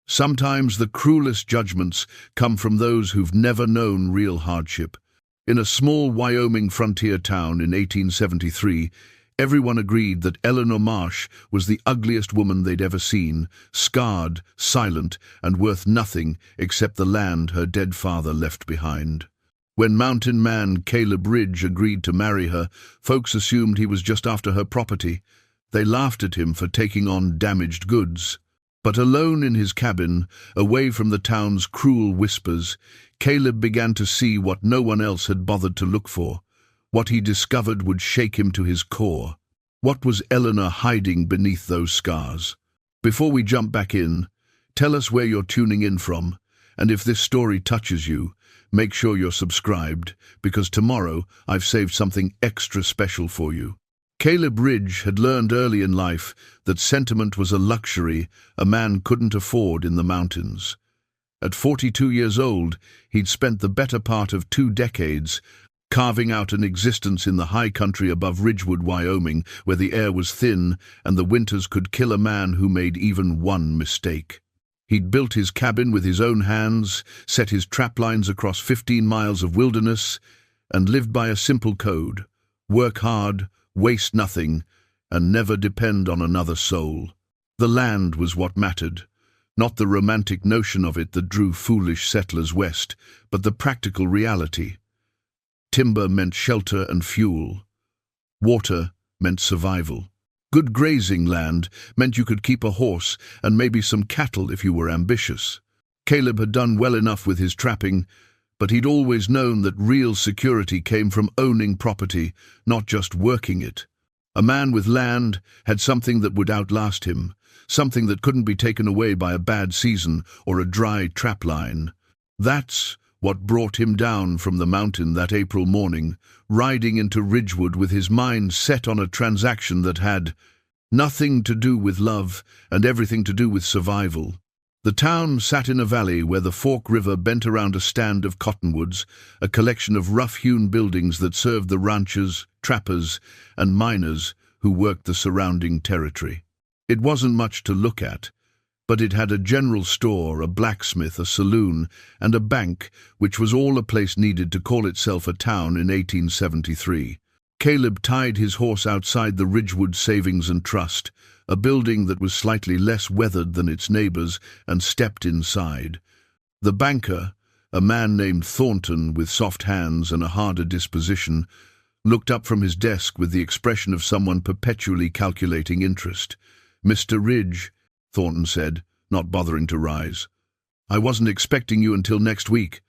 Sometimes the cruelest judgments come from those who've never known real hardship. In a small Wyoming frontier town in 1873, everyone agreed that Eleanor Marsh was the ugliest woman they'd ever seen, scarred, silent, and worth nothing except the land her dead father left behind. When mountain man Caleb Ridge agreed to marry her, folks assumed he was just after her property. They laughed at him for taking on damaged goods. But alone in his cabin, away from the town's cruel whispers, Caleb began to see what no one else had bothered to look for. What he discovered would shake him to his core. What was Eleanor hiding beneath those scars? Before we jump back in, tell us where you're tuning in from, and if this story touches you, make sure you're subscribed, because tomorrow I've saved something extra special for you. Caleb Ridge had learned early in life that sentiment was a luxury a man couldn't afford in the mountains. At 42 years old, he'd spent the better part of 2 decades carving out an existence in the high country above Ridgewood, Wyoming, where the air was thin and the winters could kill a man who made even one mistake. He'd built his cabin with his own hands, set his trap lines across 15 miles of wilderness, and lived by a simple code: work hard, waste nothing, and never depend on another soul. The land was what mattered, not the romantic notion of it that drew foolish settlers west, but the practical reality. Timber meant shelter and fuel. Water meant survival. Good grazing land meant you could keep a horse and maybe some cattle if you were ambitious. Caleb had done well enough with his trapping, but he'd always known that real security came from owning property, not just working it. A man with land had something that would outlast him, something that couldn't be taken away by a bad season or a dry trap line. That's what brought him down from the mountain that April morning, riding into Ridgewood with his mind set on a transaction that had nothing to do with love and everything to do with survival. The town sat in a valley where the Fork River bent around a stand of cottonwoods, a collection of rough-hewn buildings that served the ranchers, trappers, and miners who worked the surrounding territory. It wasn't much to look at, but it had a general store, a blacksmith, a saloon, and a bank, which was all a place needed to call itself a town in 1873. Caleb tied his horse outside the Ridgewood Savings and Trust, a building that was slightly less weathered than its neighbors, and stepped inside. The banker, a man named Thornton with soft hands and a harder disposition, looked up from his desk with the expression of someone perpetually calculating interest. "Mr. Ridge," Thornton said, not bothering to rise. "I wasn't expecting you until next week."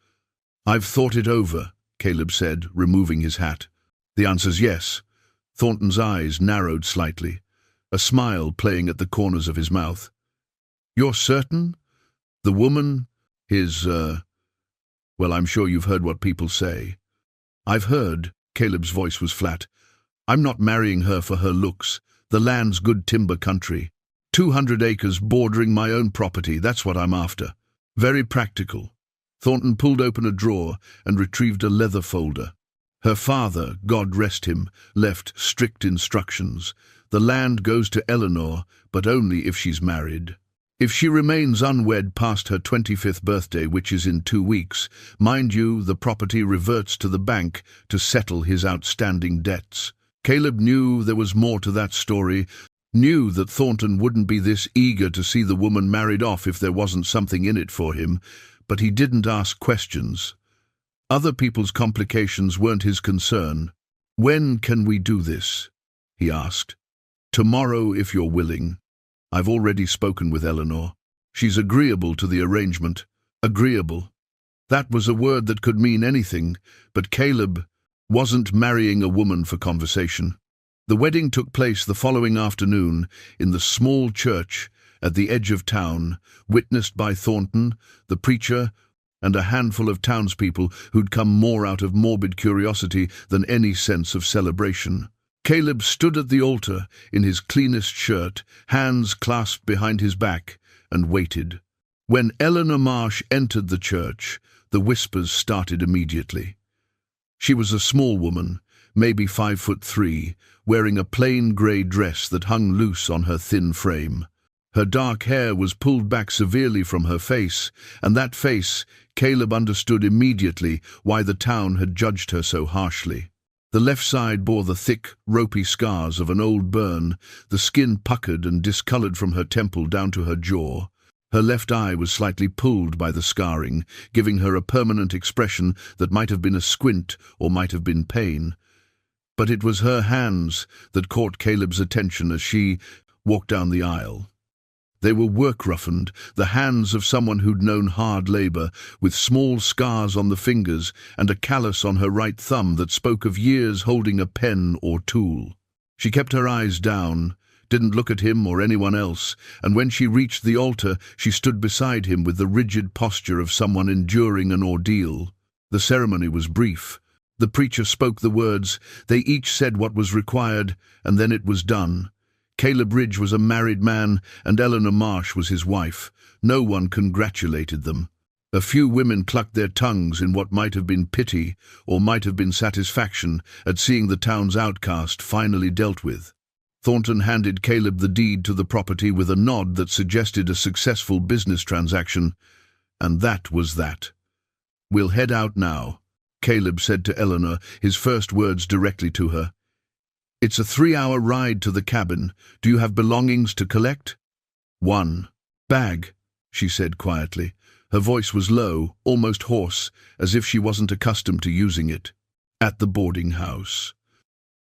"I've thought it over," Caleb said, removing his hat. "The answer's yes." Thornton's eyes narrowed slightly, a smile playing at the corners of his mouth. "You're certain? The woman, well, I'm sure you've heard what people say." "I've heard," Caleb's voice was flat. "I'm not marrying her for her looks. The land's good timber country. 200 acres bordering my own property, that's what I'm after. Very practical." Thornton pulled open a drawer and retrieved a leather folder. "Her father, God rest him, left strict instructions. The land goes to Eleanor, but only if she's married. If she remains unwed past her 25th birthday, which is in 2 weeks, mind you, the property reverts to the bank to settle his outstanding debts." Caleb knew there was more to that story, knew that Thornton wouldn't be this eager to see the woman married off if there wasn't something in it for him, but he didn't ask questions. Other people's complications weren't his concern. "When can we do this?" he asked. "Tomorrow, if you're willing. I've already spoken with Eleanor. She's agreeable to the arrangement." Agreeable. That was a word that could mean anything, but Caleb wasn't marrying a woman for conversation. The wedding took place the following afternoon in the small church at the edge of town, witnessed by Thornton, the preacher, and a handful of townspeople who'd come more out of morbid curiosity than any sense of celebration. Caleb stood at the altar in his cleanest shirt, hands clasped behind his back, and waited. When Eleanor Marsh entered the church, the whispers started immediately. She was a small woman, maybe 5'3", wearing a plain grey dress that hung loose on her thin frame. Her dark hair was pulled back severely from her face, and that face, Caleb understood immediately why the town had judged her so harshly. The left side bore the thick, ropey scars of an old burn, the skin puckered and discolored from her temple down to her jaw. Her left eye was slightly pulled by the scarring, giving her a permanent expression that might have been a squint or might have been pain. But it was her hands that caught Caleb's attention as she walked down the aisle. They were work-roughened, the hands of someone who'd known hard labor, with small scars on the fingers and a callus on her right thumb that spoke of years holding a pen or tool. She kept her eyes down, didn't look at him or anyone else, and when she reached the altar, she stood beside him with the rigid posture of someone enduring an ordeal. The ceremony was brief. The preacher spoke the words, they each said what was required, and then it was done. Caleb Ridge was a married man, and Eleanor Marsh was his wife. No one congratulated them. A few women clucked their tongues in what might have been pity or might have been satisfaction at seeing the town's outcast finally dealt with. Thornton handed Caleb the deed to the property with a nod that suggested a successful business transaction, and that was that. "We'll head out now," Caleb said to Eleanor, his first words directly to her. "It's a 3-hour ride to the cabin. Do you have belongings to collect?" "One bag," she said quietly. Her voice was low, almost hoarse, as if she wasn't accustomed to using it. "At the boarding house."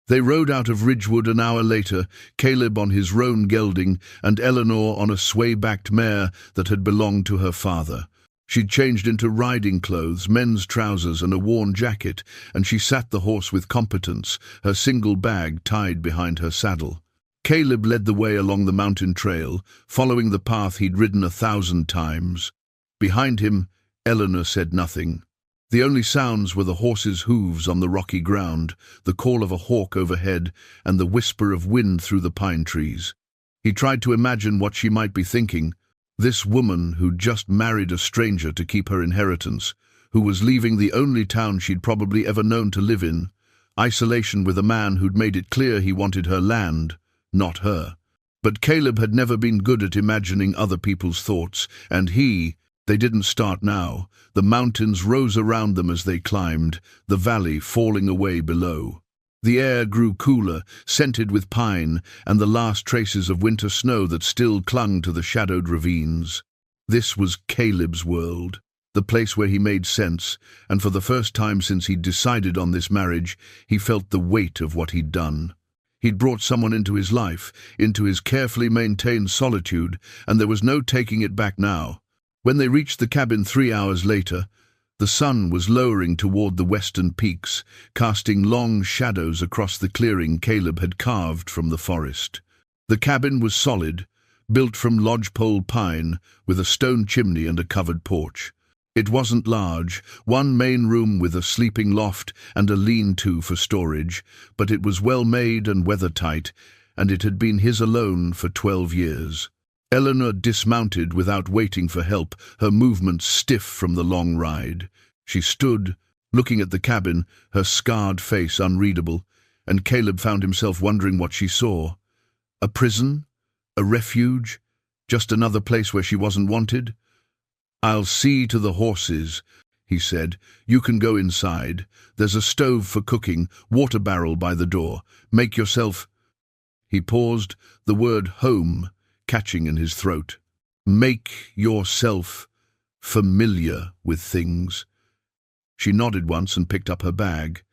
They rode out of Ridgewood an hour later, Caleb on his roan gelding and Eleanor on a sway-backed mare that had belonged to her father. She'd changed into riding clothes, men's trousers and a worn jacket, and she sat the horse with competence, her single bag tied behind her saddle. Caleb led the way along the mountain trail, following the path he'd ridden 1,000 times. Behind him, Eleanor said nothing. The only sounds were the horse's hooves on the rocky ground, the call of a hawk overhead, and the whisper of wind through the pine trees. He tried to imagine what she might be thinking. This woman who'd just married a stranger to keep her inheritance, who was leaving the only town she'd probably ever known to live in, isolation with a man who'd made it clear he wanted her land, not her. But Caleb had never been good at imagining other people's thoughts, and they didn't start now. The mountains rose around them as they climbed, the valley falling away below. The air grew cooler, scented with pine and the last traces of winter snow that still clung to the shadowed ravines. This was Caleb's world, the place where he made sense, and for the first time since he'd decided on this marriage, he felt the weight of what he'd done. He'd brought someone into his life, into his carefully maintained solitude, and there was no taking it back now. When they reached the cabin 3 hours later, the sun was lowering toward the western peaks, casting long shadows across the clearing Caleb had carved from the forest. The cabin was solid, built from lodgepole pine, with a stone chimney and a covered porch. It wasn't large, one main room with a sleeping loft and a lean-to for storage, but it was well made and weather-tight, and it had been his alone for 12 years. Eleanor dismounted without waiting for help, her movements stiff from the long ride. She stood, looking at the cabin, her scarred face unreadable, and Caleb found himself wondering what she saw. A prison? A refuge? Just another place where she wasn't wanted? "I'll see to the horses," he said. "You can go inside. There's a stove for cooking, water barrel by the door. Make yourself—" He paused, the word home catching in his throat. "Make yourself familiar with things." She nodded once and picked up her bag.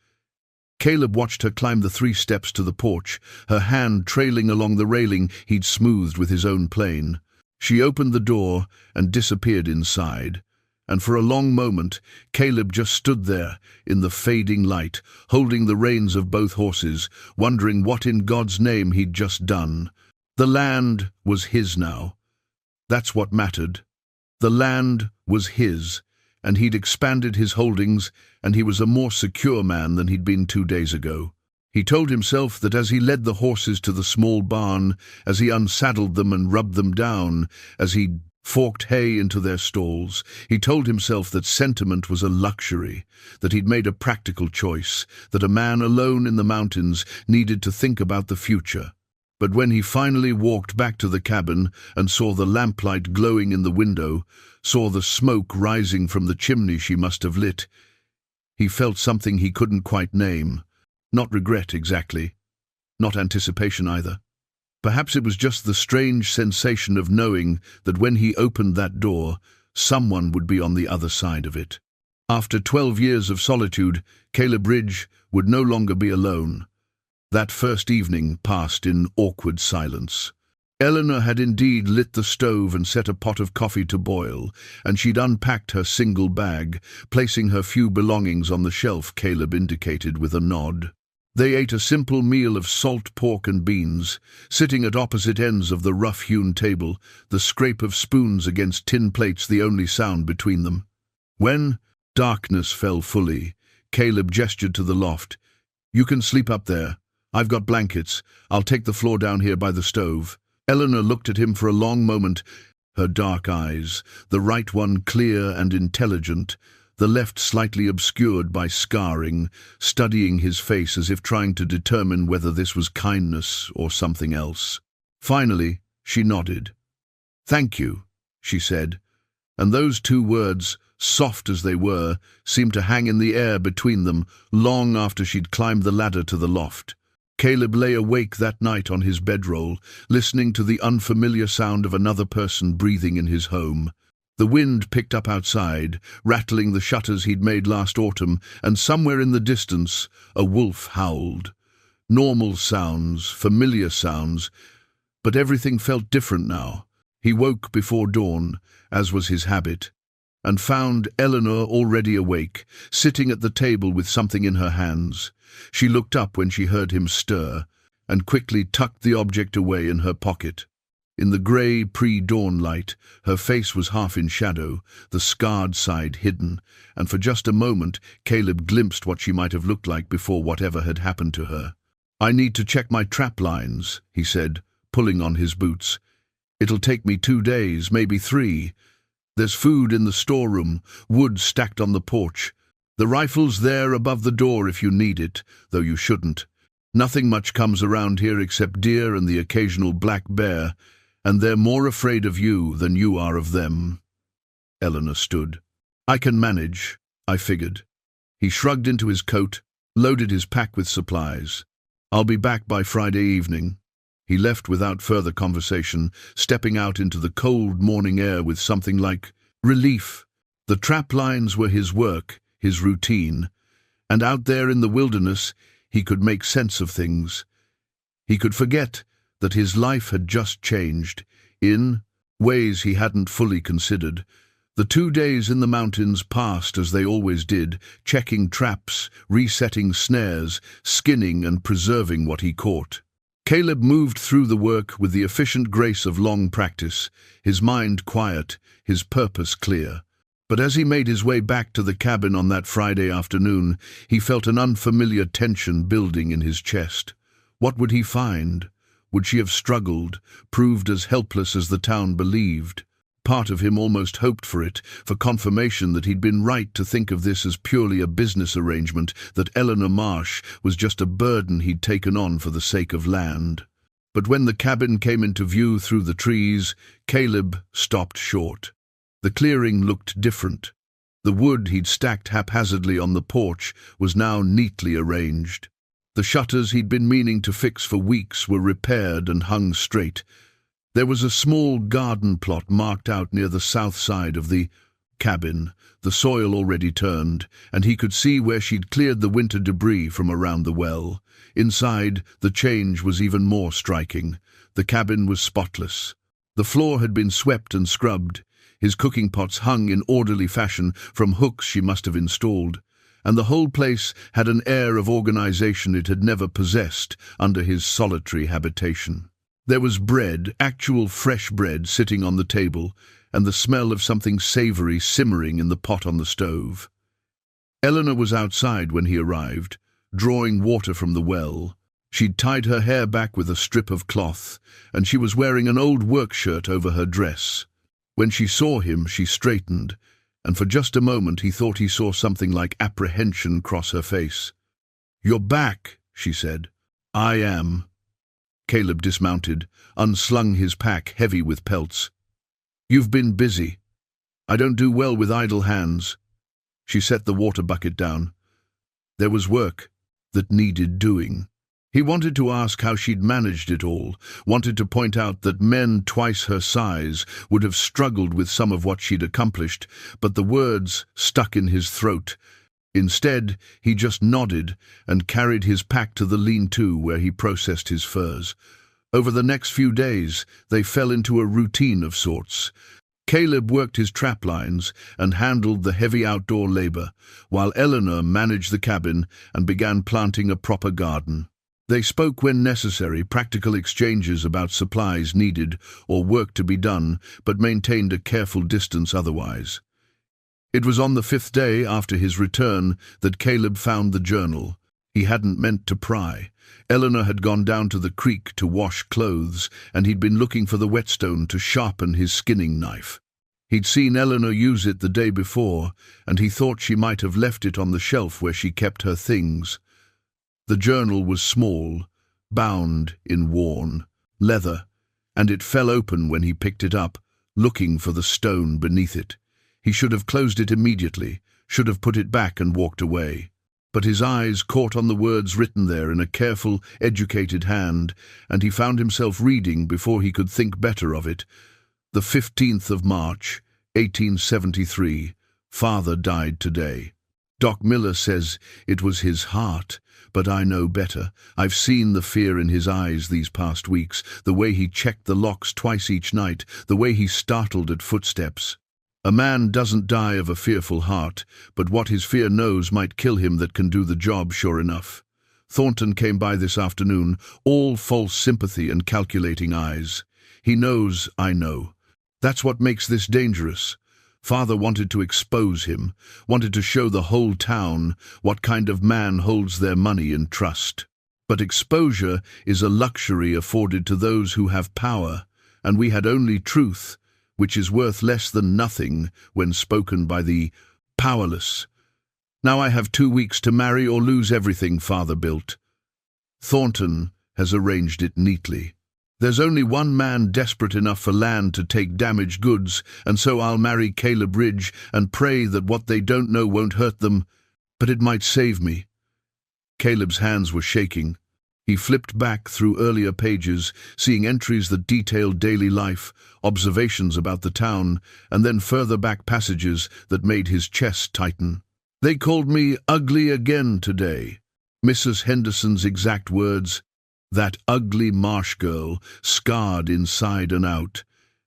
Caleb watched her climb the 3 steps to the porch, her hand trailing along the railing he'd smoothed with his own plane. She opened the door and disappeared inside, and for a long moment Caleb just stood there in the fading light, holding the reins of both horses, wondering what in God's name he'd just done. The land was his now. That's what mattered. The land was his, and he'd expanded his holdings, and he was a more secure man than he'd been 2 days ago. He told himself that as he led the horses to the small barn, as he unsaddled them and rubbed them down, as he forked hay into their stalls, he told himself that sentiment was a luxury, that he'd made a practical choice, that a man alone in the mountains needed to think about the future. But when he finally walked back to the cabin and saw the lamplight glowing in the window, saw the smoke rising from the chimney she must have lit, he felt something he couldn't quite name. Not regret exactly, not anticipation either. Perhaps it was just the strange sensation of knowing that when he opened that door, someone would be on the other side of it. After 12 years of solitude, Caleb Ridge would no longer be alone. That first evening passed in awkward silence. Eleanor had indeed lit the stove and set a pot of coffee to boil, and she'd unpacked her single bag, placing her few belongings on the shelf Caleb indicated with a nod. They ate a simple meal of salt pork and beans, sitting at opposite ends of the rough-hewn table, the scrape of spoons against tin plates the only sound between them. When darkness fell fully, Caleb gestured to the loft. "You can sleep up there. I've got blankets. I'll take the floor down here by the stove." Eleanor looked at him for a long moment, her dark eyes, the right one clear and intelligent, the left slightly obscured by scarring, studying his face as if trying to determine whether this was kindness or something else. Finally, she nodded. "Thank you," she said, and those two words, soft as they were, seemed to hang in the air between them long after she'd climbed the ladder to the loft. Caleb lay awake that night on his bedroll, listening to the unfamiliar sound of another person breathing in his home. The wind picked up outside, rattling the shutters he'd made last autumn, and somewhere in the distance a wolf howled. Normal sounds, familiar sounds, but everything felt different now. He woke before dawn, as was his habit, and found Eleanor already awake, sitting at the table with something in her hands. She looked up when she heard him stir, and quickly tucked the object away in her pocket. In the grey pre-dawn light, her face was half in shadow, the scarred side hidden, and for just a moment Caleb glimpsed what she might have looked like before whatever had happened to her. "I need to check my trap lines," he said, pulling on his boots. "It'll take me 2 days, maybe 3. There's food in the storeroom, wood stacked on the porch. The rifle's there above the door if you need it, though you shouldn't. Nothing much comes around here except deer and the occasional black bear, and they're more afraid of you than you are of them." Eleanor stood. "I can manage," I figured. He shrugged into his coat, loaded his pack with supplies. "I'll be back by Friday evening." He left without further conversation, stepping out into the cold morning air with something like relief. The trap lines were his work, his routine, and out there in the wilderness he could make sense of things. He could forget that his life had just changed, in ways he hadn't fully considered. The 2 days in the mountains passed as they always did, checking traps, resetting snares, skinning and preserving what he caught. Caleb moved through the work with the efficient grace of long practice, his mind quiet, his purpose clear. But as he made his way back to the cabin on that Friday afternoon, he felt an unfamiliar tension building in his chest. What would he find? Would she have struggled, proved as helpless as the town believed? Part of him almost hoped for it, for confirmation that he'd been right to think of this as purely a business arrangement, that Eleanor Marsh was just a burden he'd taken on for the sake of land. But when the cabin came into view through the trees, Caleb stopped short. The clearing looked different. The wood he'd stacked haphazardly on the porch was now neatly arranged. The shutters he'd been meaning to fix for weeks were repaired and hung straight. There was a small garden plot marked out near the south side of the cabin, the soil already turned, and he could see where she'd cleared the winter debris from around the well. Inside, the change was even more striking. The cabin was spotless. The floor had been swept and scrubbed. His cooking pots hung in orderly fashion from hooks she must have installed, and the whole place had an air of organization it had never possessed under his solitary habitation. There was bread, actual fresh bread, sitting on the table, and the smell of something savory simmering in the pot on the stove. Eleanor was outside when he arrived, drawing water from the well. She'd tied her hair back with a strip of cloth, and she was wearing an old work shirt over her dress. When she saw him, she straightened, and for just a moment he thought he saw something like apprehension cross her face. "You're back," she said. "I am." Caleb dismounted, unslung his pack heavy with pelts. "You've been busy. I don't do well with idle hands." She set the water bucket down. There was work that needed doing. He wanted to ask how she'd managed it all, wanted to point out that men twice her size would have struggled with some of what she'd accomplished, but the words stuck in his throat. Instead, he just nodded and carried his pack to the lean-to where he processed his furs. Over the next few days, they fell into a routine of sorts. Caleb worked his trap lines and handled the heavy outdoor labor, while Eleanor managed the cabin and began planting a proper garden. They spoke when necessary, practical exchanges about supplies needed or work to be done, but maintained a careful distance otherwise. It was on the 5th day after his return that Caleb found the journal. He hadn't meant to pry. Eleanor had gone down to the creek to wash clothes, and he'd been looking for the whetstone to sharpen his skinning knife. He'd seen Eleanor use it the day before, and he thought she might have left it on the shelf where she kept her things. The journal was small, bound in worn leather, and it fell open when he picked it up, looking for the stone beneath it. He should have closed it immediately, should have put it back and walked away. But his eyes caught on the words written there in a careful, educated hand, and he found himself reading before he could think better of it. The 15th of March, 1873, father died today. Doc Miller says it was his heart, but I know better. I've seen the fear in his eyes these past weeks, the way he checked the locks twice each night, the way he startled at footsteps. A man doesn't die of a fearful heart, but what his fear knows might kill him that can do the job sure enough. Thornton came by this afternoon, all false sympathy and calculating eyes. He knows I know. That's what makes this dangerous. Father wanted to expose him, wanted to show the whole town what kind of man holds their money in trust. But exposure is a luxury afforded to those who have power, and we had only truth, which is worth less than nothing when spoken by the powerless. Now I have 2 weeks to marry or lose everything Father built. Thornton has arranged it neatly. There's only one man desperate enough for land to take damaged goods, and so I'll marry Caleb Ridge and pray that what they don't know won't hurt them, but it might save me. Caleb's hands were shaking. He flipped back through earlier pages, seeing entries that detailed daily life, observations about the town, and then further back passages that made his chest tighten. "They called me ugly again today." Mrs. Henderson's exact words. That ugly marsh girl, scarred inside and out.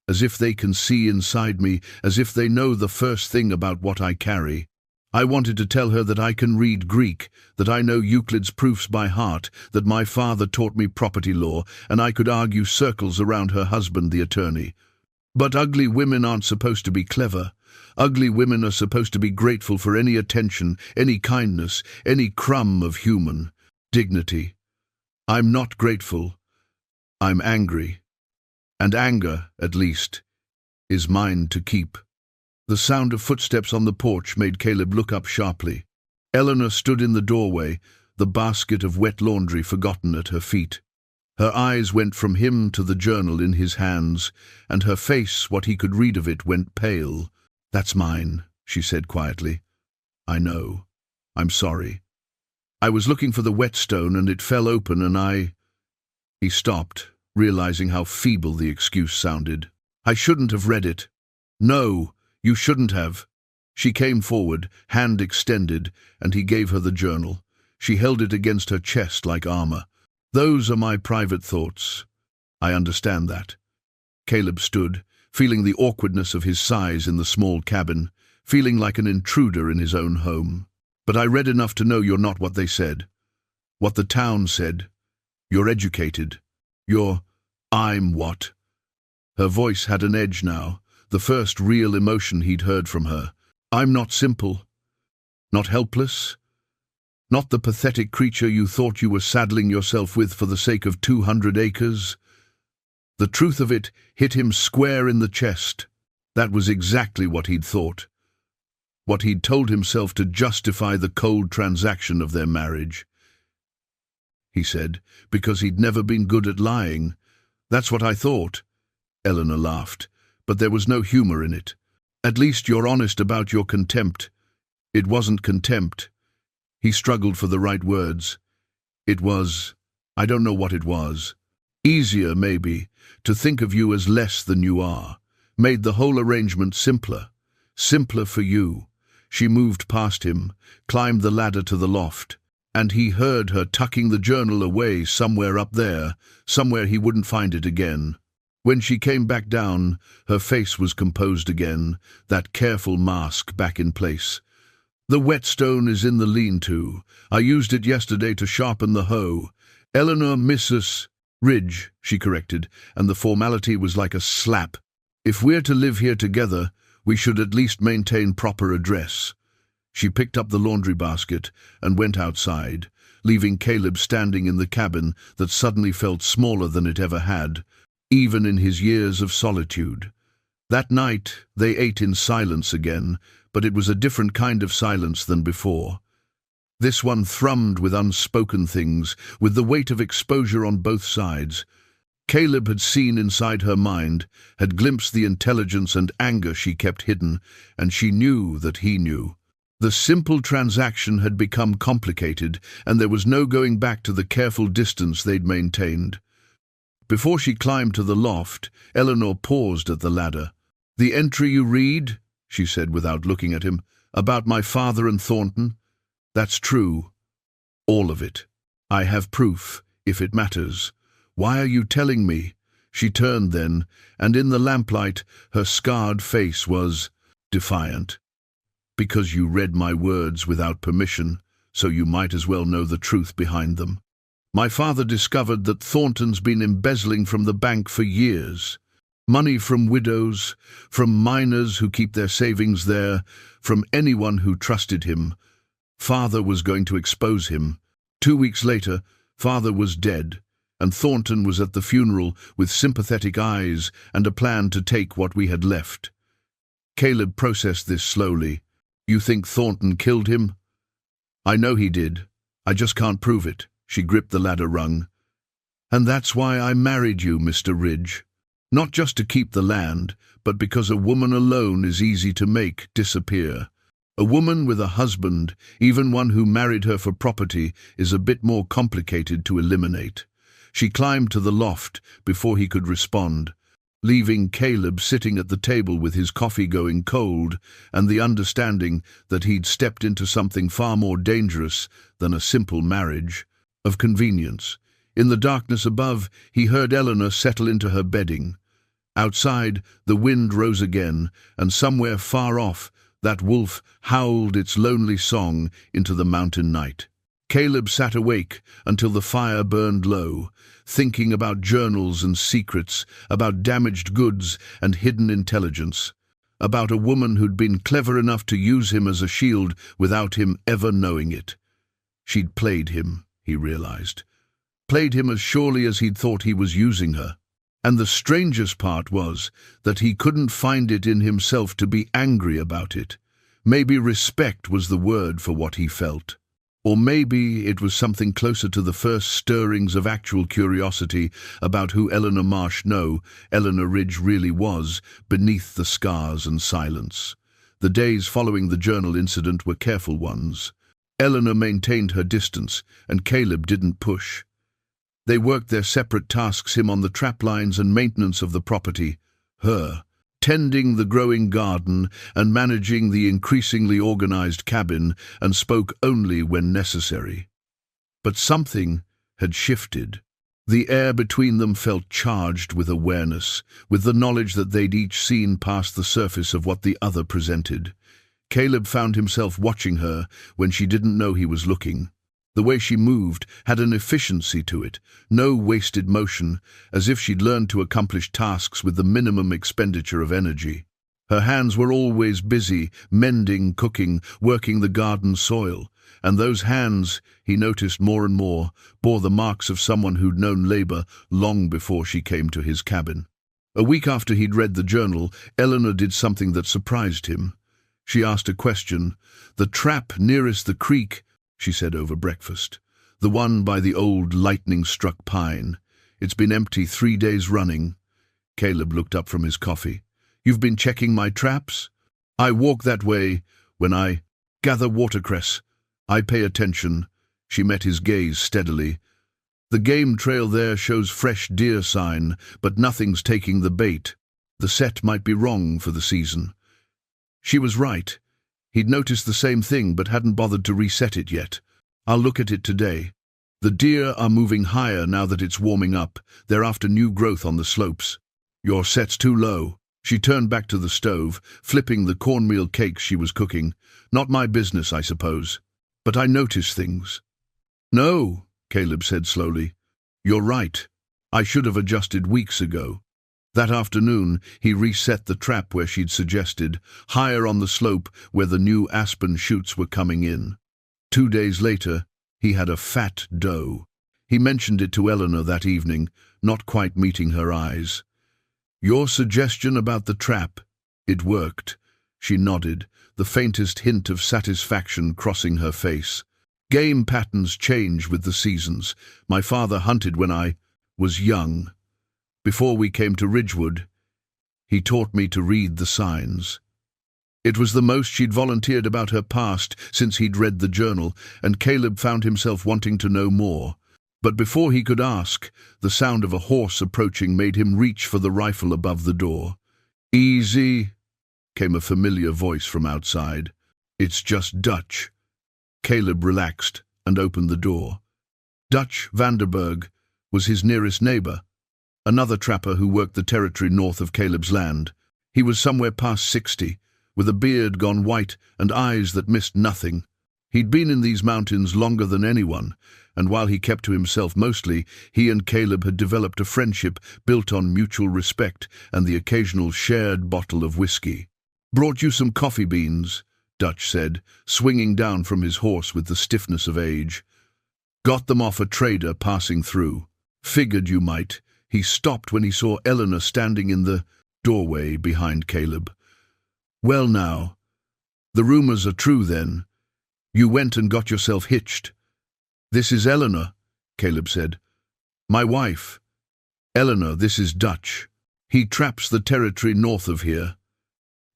As if they can see inside me, as if they know the first thing about what I carry. I wanted to tell her that I can read Greek, that I know Euclid's proofs by heart, that my father taught me property law, and I could argue circles around her husband, the attorney. But ugly women aren't supposed to be clever. Ugly women are supposed to be grateful for any attention, any kindness, any crumb of human dignity. I'm not grateful. I'm angry. And anger, at least, is mine to keep. The sound of footsteps on the porch made Caleb look up sharply. Eleanor stood in the doorway, the basket of wet laundry forgotten at her feet. Her eyes went from him to the journal in his hands, and her face, what he could read of it, went pale. "That's mine," she said quietly. "I know. I'm sorry. I was looking for the whetstone and it fell open and I—" He stopped, realizing how feeble the excuse sounded. "I shouldn't have read it." "No, you shouldn't have." She came forward, hand extended, and he gave her the journal. She held it against her chest like armor. "Those are my private thoughts. I understand that." Caleb stood, feeling the awkwardness of his size in the small cabin, feeling like an intruder in his own home. "But I read enough to know you're not what they said. What the town said. You're educated. I'm what?" Her voice had an edge now, the first real emotion he'd heard from her. "I'm not simple. Not helpless. Not the pathetic creature you thought you were saddling yourself with for the sake of 200 acres. The truth of it hit him square in the chest. That was exactly what he'd thought. What he'd told himself to justify the cold transaction of their marriage. he said, because he'd never been good at lying. That's what I thought. Eleanor laughed, but there was no humor in it. At least you're honest about your contempt. It wasn't contempt. He struggled for the right words. It was, I don't know what it was. Easier, maybe, to think of you as less than you are. Made the whole arrangement simpler. Simpler for you. She moved past him, climbed the ladder to the loft, and he heard her tucking the journal away somewhere up there, somewhere he wouldn't find it again. When she came back down, her face was composed again, that careful mask back in place. The whetstone is in the lean-to. I used it yesterday to sharpen the hoe. Eleanor Mrs. Ridge, she corrected, and the formality was like a slap. If we're to live here together, we should at least maintain proper address. She picked up the laundry basket and went outside, leaving Caleb standing in the cabin that suddenly felt smaller than it ever had, even in his years of solitude. That night they ate in silence again, but it was a different kind of silence than before. This one thrummed with unspoken things, with the weight of exposure on both sides. Caleb had seen inside her mind, had glimpsed the intelligence and anger she kept hidden, and she knew that he knew. The simple transaction had become complicated, and there was no going back to the careful distance they'd maintained. Before she climbed to the loft, Eleanor paused at the ladder. "The entry you read," she said without looking at him, "about my father and Thornton? That's true. All of it. I have proof, if it matters. Why are you telling me?" She turned then, and in the lamplight her scarred face was defiant. "Because you read my words without permission, so you might as well know the truth behind them. My father discovered that Thornton's been embezzling from the bank for years. Money from widows, from minors who keep their savings there, from anyone who trusted him. Father was going to expose him. 2 weeks later, Father was dead, and Thornton was at the funeral with sympathetic eyes and a plan to take what we had left." Caleb processed this slowly. "You think Thornton killed him?" "I know he did. I just can't prove it." She gripped the ladder rung. "And that's why I married you, Mr. Ridge. Not just to keep the land, but because a woman alone is easy to make disappear. A woman with a husband, even one who married her for property, is a bit more complicated to eliminate." She climbed to the loft before he could respond, leaving Caleb sitting at the table with his coffee going cold and the understanding that he'd stepped into something far more dangerous than a simple marriage of convenience. In the darkness above, he heard Eleanor settle into her bedding. Outside, the wind rose again, and somewhere far off, that wolf howled its lonely song into the mountain night. Caleb sat awake until the fire burned low, thinking about journals and secrets, about damaged goods and hidden intelligence, about a woman who'd been clever enough to use him as a shield without him ever knowing it. She'd played him, he realized. Played him as surely as he'd thought he was using her. And the strangest part was that he couldn't find it in himself to be angry about it. Maybe respect was the word for what he felt. Or maybe it was something closer to the first stirrings of actual curiosity about who Eleanor Eleanor Ridge really was, beneath the scars and silence. The days following the journal incident were careful ones. Eleanor maintained her distance, and Caleb didn't push. They worked their separate tasks, him on the trap lines and maintenance of the property, her tending the growing garden and managing the increasingly organized cabin, and spoke only when necessary. But something had shifted. The air between them felt charged with awareness, with the knowledge that they'd each seen past the surface of what the other presented. Caleb found himself watching her when she didn't know he was looking. The way she moved had an efficiency to it, no wasted motion, as if she'd learned to accomplish tasks with the minimum expenditure of energy. Her hands were always busy, mending, cooking, working the garden soil, and those hands, he noticed more and more, bore the marks of someone who'd known labor long before she came to his cabin. A week after he'd read the journal, Eleanor did something that surprised him. She asked a question. "The trap nearest the creek," she said over breakfast. The one by the old lightning-struck pine. It's been empty 3 days running. Caleb looked up from his coffee. You've been checking my traps? I walk that way when I gather watercress. I pay attention. She met his gaze steadily. The game trail there shows fresh deer sign, but nothing's taking the bait. The set might be wrong for the season. She was right. He'd noticed the same thing but hadn't bothered to reset it yet. I'll look at it today. The deer are moving higher now that it's warming up. They're after new growth on the slopes. Your set's too low. She turned back to the stove, flipping the cornmeal cakes she was cooking. Not my business, I suppose. But I notice things. No, Caleb said slowly. You're right. I should have adjusted weeks ago. That afternoon, he reset the trap where she'd suggested, higher on the slope where the new aspen shoots were coming in. 2 days later, he had a fat doe. He mentioned it to Eleanor that evening, not quite meeting her eyes. Your suggestion about the trap, it worked. She nodded, the faintest hint of satisfaction crossing her face. Game patterns change with the seasons. My father hunted when I was young. Before we came to Ridgewood, he taught me to read the signs. It was the most she'd volunteered about her past since he'd read the journal, and Caleb found himself wanting to know more. But before he could ask, the sound of a horse approaching made him reach for the rifle above the door. Easy, came a familiar voice from outside. It's just Dutch. Caleb relaxed and opened the door. Dutch Vanderberg was his nearest neighbor, another trapper who worked the territory north of Caleb's land. He was somewhere past 60, with a beard gone white and eyes that missed nothing. He'd been in these mountains longer than anyone, and while he kept to himself mostly, he and Caleb had developed a friendship built on mutual respect and the occasional shared bottle of whiskey. Brought you some coffee beans, Dutch said, swinging down from his horse with the stiffness of age. Got them off a trader passing through. Figured you might. He stopped when he saw Eleanor standing in the doorway behind Caleb. Well now, the rumors are true then. You went and got yourself hitched. This is Eleanor, Caleb said. My wife. Eleanor, this is Dutch. He traps the territory north of here.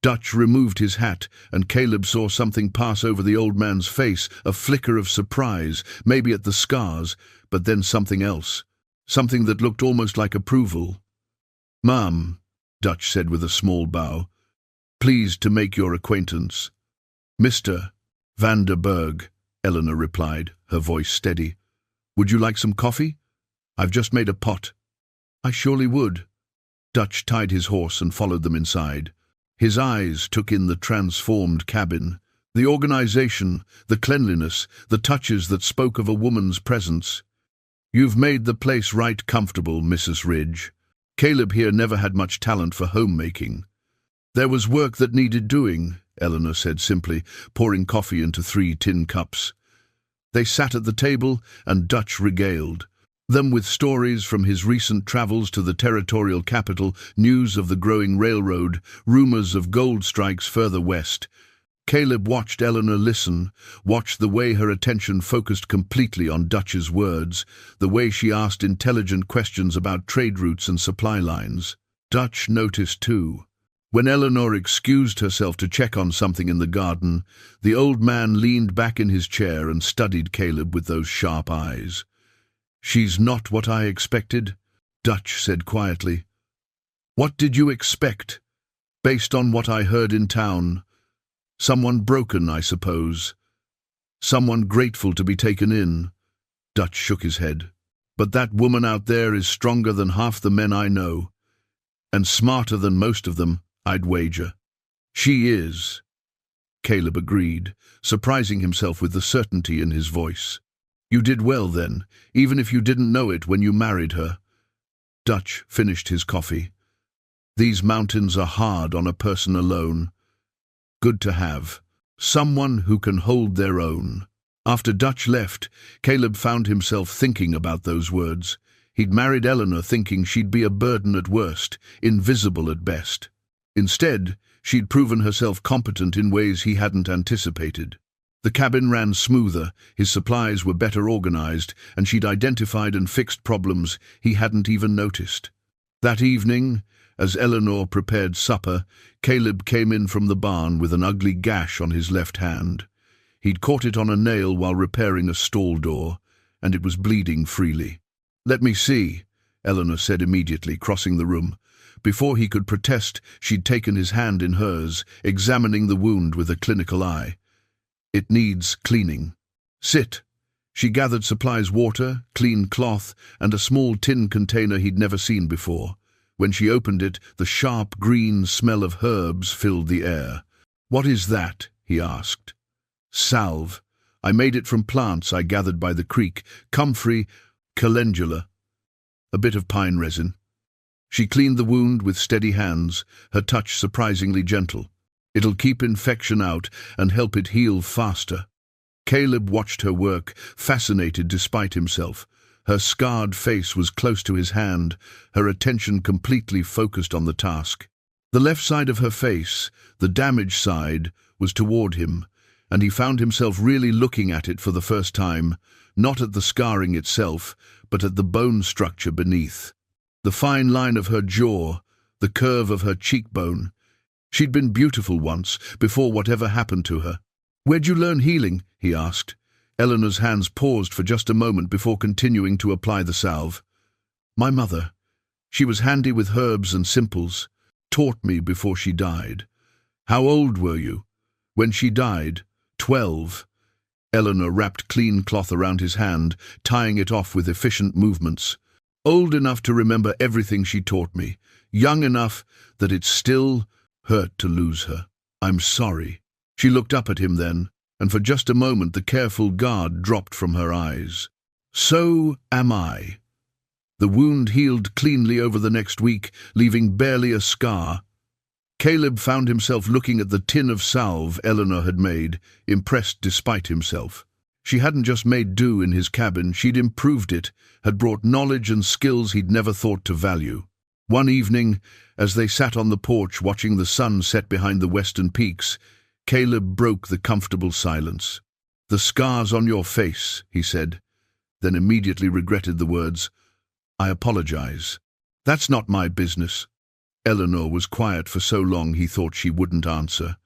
Dutch removed his hat, and Caleb saw something pass over the old man's face, a flicker of surprise, maybe at the scars, but then something else, something that looked almost like approval. Ma'am, Dutch said with a small bow, pleased to make your acquaintance. Mr. Vanderberg, Eleanor replied, her voice steady. Would you like some coffee? I've just made a pot. I surely would. Dutch tied his horse and followed them inside. His eyes took in the transformed cabin, the organization, the cleanliness, the touches that spoke of a woman's presence. You've made the place right comfortable, Mrs. Ridge. Caleb here never had much talent for homemaking. There was work that needed doing, Eleanor said simply, pouring coffee into 3 tin cups. They sat at the table, and Dutch regaled them with stories from his recent travels to the territorial capital, news of the growing railroad, rumors of gold strikes further west. Caleb watched Eleanor listen, watched the way her attention focused completely on Dutch's words, the way she asked intelligent questions about trade routes and supply lines. Dutch noticed too. When Eleanor excused herself to check on something in the garden, the old man leaned back in his chair and studied Caleb with those sharp eyes. She's not what I expected, Dutch said quietly. What did you expect? Based on what I heard in town. Someone broken, I suppose. Someone grateful to be taken in. Dutch shook his head. But that woman out there is stronger than half the men I know. And smarter than most of them, I'd wager. She is. Caleb agreed, surprising himself with the certainty in his voice. You did well then, even if you didn't know it when you married her. Dutch finished his coffee. These mountains are hard on a person alone. Good to have. Someone who can hold their own. After Dutch left, Caleb found himself thinking about those words. He'd married Eleanor thinking she'd be a burden at worst, invisible at best. Instead, she'd proven herself competent in ways he hadn't anticipated. The cabin ran smoother, his supplies were better organized, and she'd identified and fixed problems he hadn't even noticed. That evening, as Eleanor prepared supper, Caleb came in from the barn with an ugly gash on his left hand. He'd caught it on a nail while repairing a stall door, and it was bleeding freely. "Let me see," Eleanor said immediately, crossing the room. Before he could protest, she'd taken his hand in hers, examining the wound with a clinical eye. "It needs cleaning." "Sit." She gathered supplies: water, clean cloth, and a small tin container he'd never seen before. When she opened it, the sharp green smell of herbs filled the air. "What is that?" he asked. "Salve. I made it from plants I gathered by the creek, comfrey, calendula, a bit of pine resin." She cleaned the wound with steady hands, her touch surprisingly gentle. "It'll keep infection out and help it heal faster." Caleb watched her work, fascinated despite himself. Her scarred face was close to his hand, her attention completely focused on the task. The left side of her face, the damaged side, was toward him, and he found himself really looking at it for the first time, not at the scarring itself, but at the bone structure beneath. The fine line of her jaw, the curve of her cheekbone. She'd been beautiful once, before whatever happened to her. "Where'd you learn healing?" he asked. Eleanor's hands paused for just a moment before continuing to apply the salve. "My mother. She was handy with herbs and simples. Taught me before she died." "How old were you?" "When she died, 12. Eleanor wrapped clean cloth around his hand, tying it off with efficient movements. "Old enough to remember everything she taught me. Young enough that it still hurt to lose her. I'm sorry." She looked up at him then, and for just a moment the careful guard dropped from her eyes. "So am I." The wound healed cleanly over the next week, leaving barely a scar. Caleb found himself looking at the tin of salve Eleanor had made, impressed despite himself. She hadn't just made do in his cabin, she'd improved it, had brought knowledge and skills he'd never thought to value. One evening, as they sat on the porch watching the sun set behind the western peaks, Caleb broke the comfortable silence. "The scars on your face," he said, then immediately regretted the words. "I apologize. That's not my business." Eleanor was quiet for so long he thought she wouldn't answer.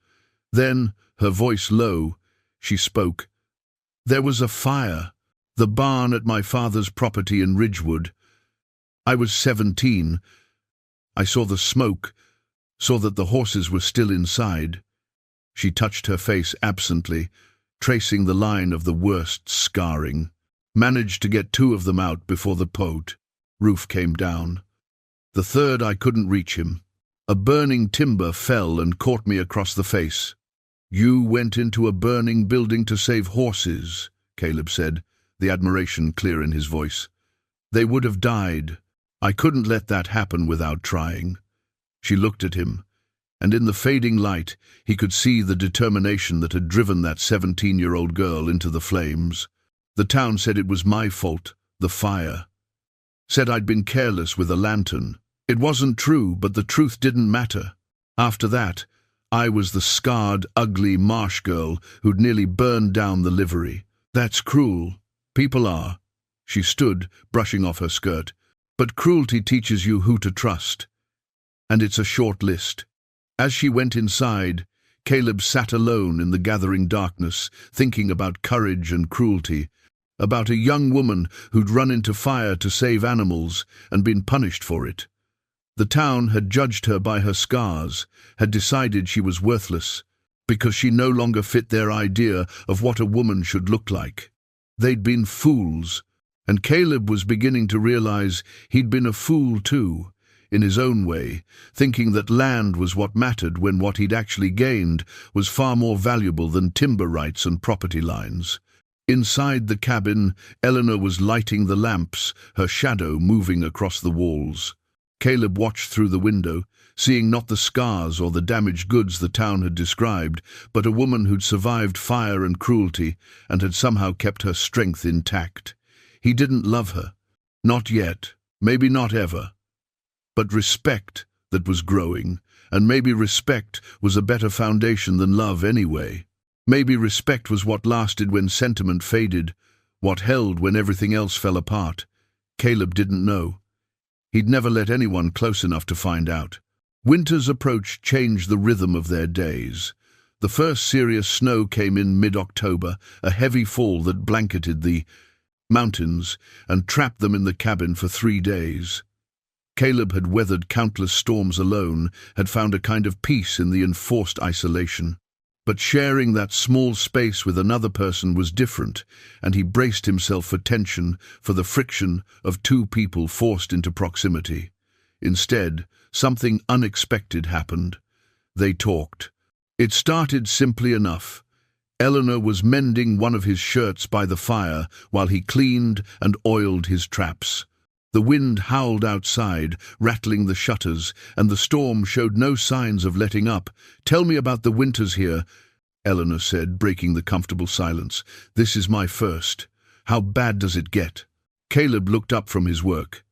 Then, her voice low, she spoke. "There was a fire. The barn at my father's property in Ridgewood. I was 17. I saw the smoke, saw that the horses were still inside." She touched her face absently, tracing the line of the worst scarring. "Managed to get 2 of them out before the roof came down. The third, I couldn't reach him. A burning timber fell and caught me across the face." "You went into a burning building to save horses," Caleb said, the admiration clear in his voice. "They would have died. I couldn't let that happen without trying." She looked at him, and in the fading light he could see the determination that had driven that 17-year-old girl into the flames. "The town said it was my fault, the fire. Said I'd been careless with a lantern. It wasn't true, but the truth didn't matter. After that, I was the scarred, ugly marsh girl who'd nearly burned down the livery. That's cruel. People are." She stood, brushing off her skirt. "But cruelty teaches you who to trust. And it's a short list." As she went inside, Caleb sat alone in the gathering darkness, thinking about courage and cruelty, about a young woman who'd run into fire to save animals and been punished for it. The town had judged her by her scars, had decided she was worthless, because she no longer fit their idea of what a woman should look like. They'd been fools, and Caleb was beginning to realize he'd been a fool too, in his own way, thinking that land was what mattered when what he'd actually gained was far more valuable than timber rights and property lines. Inside the cabin, Eleanor was lighting the lamps, her shadow moving across the walls. Caleb watched through the window, seeing not the scars or the damaged goods the town had described, but a woman who'd survived fire and cruelty and had somehow kept her strength intact. He didn't love her. Not yet, maybe not ever. But respect that was growing, and maybe respect was a better foundation than love anyway. Maybe respect was what lasted when sentiment faded, what held when everything else fell apart. Caleb didn't know. He'd never let anyone close enough to find out. Winter's approach changed the rhythm of their days. The first serious snow came in mid-October, a heavy fall that blanketed the mountains and trapped them in the cabin for 3 days. Caleb had weathered countless storms alone, had found a kind of peace in the enforced isolation. But sharing that small space with another person was different, and he braced himself for tension, for the friction of two people forced into proximity. Instead, something unexpected happened. They talked. It started simply enough. Eleanor was mending one of his shirts by the fire while he cleaned and oiled his traps. The wind howled outside, rattling the shutters, and the storm showed no signs of letting up. "Tell me about the winters here," Eleanor said, breaking the comfortable silence. "This is my first. How bad does it get?" Caleb looked up from his work.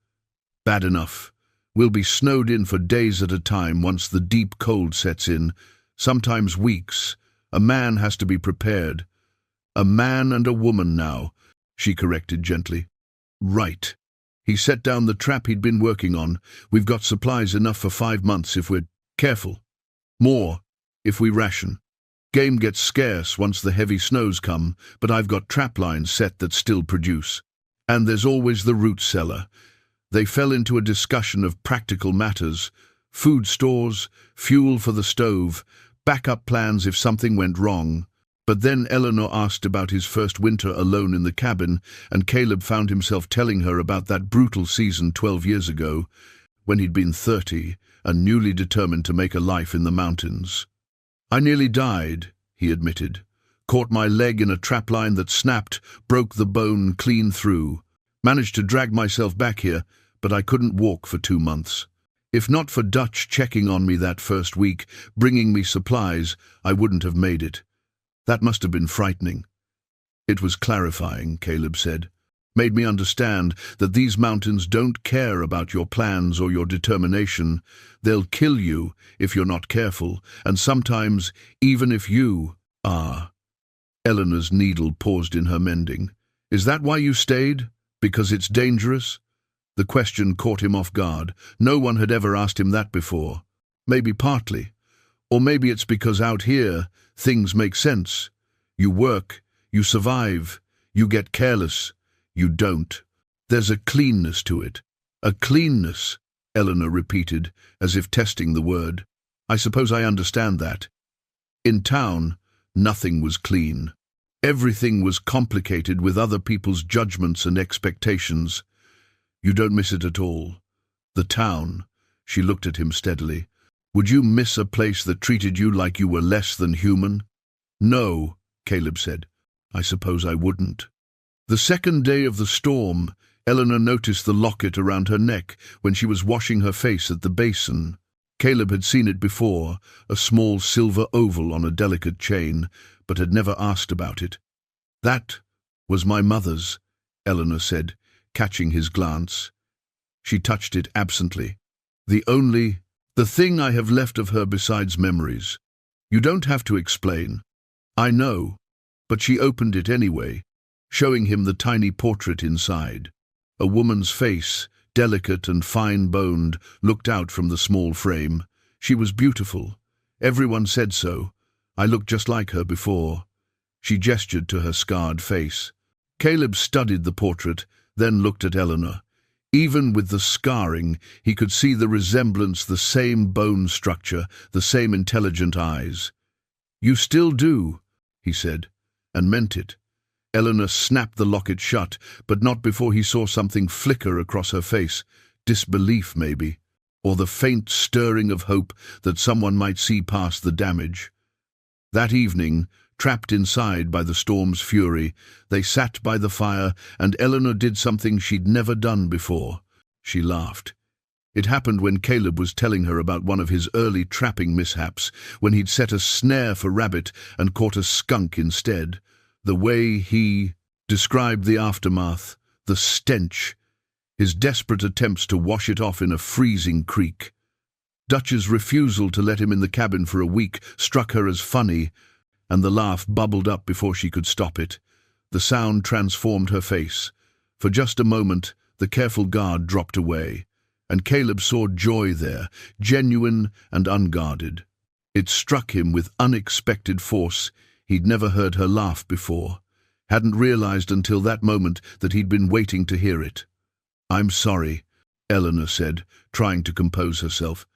"Bad enough. We'll be snowed in for days at a time once the deep cold sets in, sometimes weeks. A man has to be prepared." "A man and a woman now," she corrected gently. "Right." He set down the trap he'd been working on. "We've got supplies enough for 5 months if we're careful. More if we ration. Game gets scarce once the heavy snows come, but I've got trap lines set that still produce. And there's always the root cellar." They fell into a discussion of practical matters: food stores, fuel for the stove, backup plans if something went wrong. But then Eleanor asked about his first winter alone in the cabin, and Caleb found himself telling her about that brutal season 12 years ago, when he'd been 30 and newly determined to make a life in the mountains. "I nearly died," he admitted. "Caught my leg in a trapline that snapped, broke the bone clean through. Managed to drag myself back here, but I couldn't walk for 2 months. If not for Dutch checking on me that first week, bringing me supplies, I wouldn't have made it. That must have been frightening." "It was clarifying," Caleb said. "Made me understand that these mountains don't care about your plans or your determination. They'll kill you if you're not careful, and sometimes even if you are." Eleanor's needle paused in her mending. "Is that why you stayed? Because it's dangerous?" The question caught him off guard. No one had ever asked him that before. Maybe partly. Or maybe it's because out here, things make sense. You work, you survive, you get careless. You don't. There's a cleanness to it. "A cleanness," Eleanor repeated, as if testing the word. "I suppose I understand that. In town, nothing was clean. Everything was complicated with other people's judgments and expectations. You don't miss it at all. The town," she looked at him steadily. "Would you miss a place that treated you like you were less than human?" "No," Caleb said. "I suppose I wouldn't." The second day of the storm, Eleanor noticed the locket around her neck when she was washing her face at the basin. Caleb had seen it before, a small silver oval on a delicate chain, but had never asked about it. "That was my mother's," Eleanor said, catching his glance. She touched it absently. The thing I have left of her besides memories. You don't have to explain." "I know," but she opened it anyway, showing him the tiny portrait inside. A woman's face, delicate and fine-boned, looked out from the small frame. She was beautiful. Everyone said so. I looked just like her before. She gestured to her scarred face. Caleb studied the portrait, then looked at Eleanor. Even with the scarring, he could see the resemblance, the same bone structure, the same intelligent eyes. "You still do," he said, and meant it. Eleanor snapped the locket shut, but not before he saw something flicker across her face. Disbelief, maybe, or the faint stirring of hope that someone might see past the damage. That evening, trapped inside by the storm's fury, they sat by the fire, and Eleanor did something she'd never done before. She laughed. It happened when Caleb was telling her about one of his early trapping mishaps, when he'd set a snare for rabbit and caught a skunk instead. The way he described the aftermath, the stench, his desperate attempts to wash it off in a freezing creek. Dutch's refusal to let him in the cabin for a week struck her as funny, and the laugh bubbled up before she could stop it. The sound transformed her face. For just a moment, the careful guard dropped away, and Caleb saw joy there, genuine and unguarded. It struck him with unexpected force. He'd never heard her laugh before, hadn't realized until that moment that he'd been waiting to hear it. "I'm sorry," Eleanor said, trying to compose herself.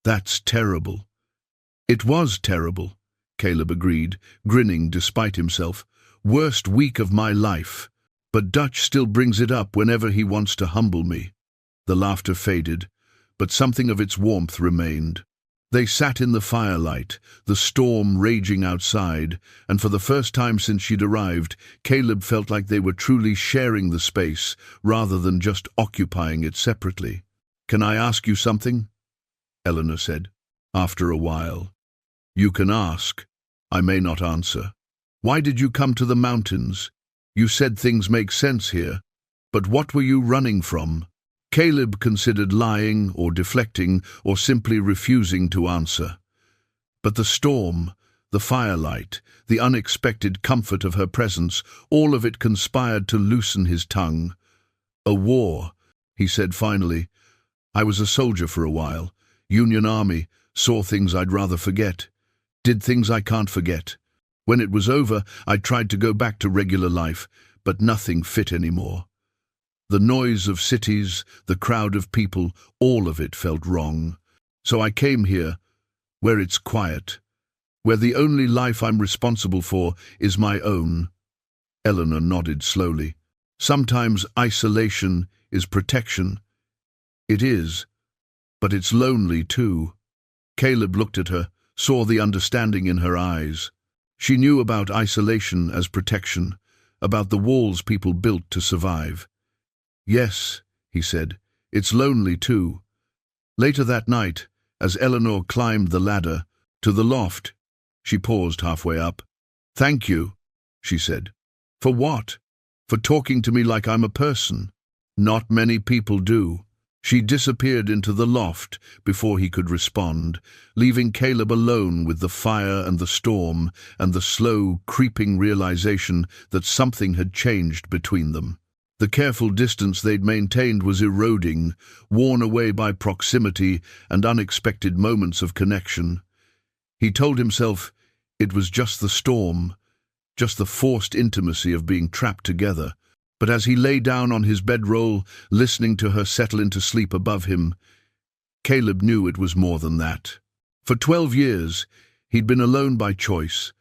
"That's terrible." "It was terrible," Caleb agreed, grinning despite himself. "Worst week of my life. But Dutch still brings it up whenever he wants to humble me." The laughter faded, but something of its warmth remained. They sat in the firelight, the storm raging outside, and for the first time since she'd arrived, Caleb felt like they were truly sharing the space, rather than just occupying it separately. "Can I ask you something?" Eleanor said, after a while. "You can ask. I may not answer. Why did you come to the mountains? You said things make sense here, but what were you running from?" Caleb considered lying or deflecting or simply refusing to answer. But the storm, the firelight, the unexpected comfort of her presence, all of it conspired to loosen his tongue. "A war," he said finally. "I was a soldier for a while. Union Army, saw things I'd rather forget. Did things I can't forget. When it was over, I tried to go back to regular life, but nothing fit anymore. The noise of cities, the crowd of people, all of it felt wrong. So I came here, where it's quiet, where the only life I'm responsible for is my own." Eleanor nodded slowly. "Sometimes isolation is protection." "It is, but it's lonely too." Caleb looked at her, saw the understanding in her eyes. She knew about isolation as protection, about the walls people built to survive. "Yes," he said, "it's lonely too." Later that night, as Eleanor climbed the ladder to the loft, she paused halfway up. "Thank you," she said. "For what?" "For talking to me like I'm a person." "Not many people do." She disappeared into the loft before he could respond, leaving Caleb alone with the fire and the storm and the slow, creeping realization that something had changed between them. The careful distance they'd maintained was eroding, worn away by proximity and unexpected moments of connection. He told himself it was just the storm, just the forced intimacy of being trapped together. But as he lay down on his bedroll, listening to her settle into sleep above him, Caleb knew it was more than that. For 12 years, he'd been alone by choice,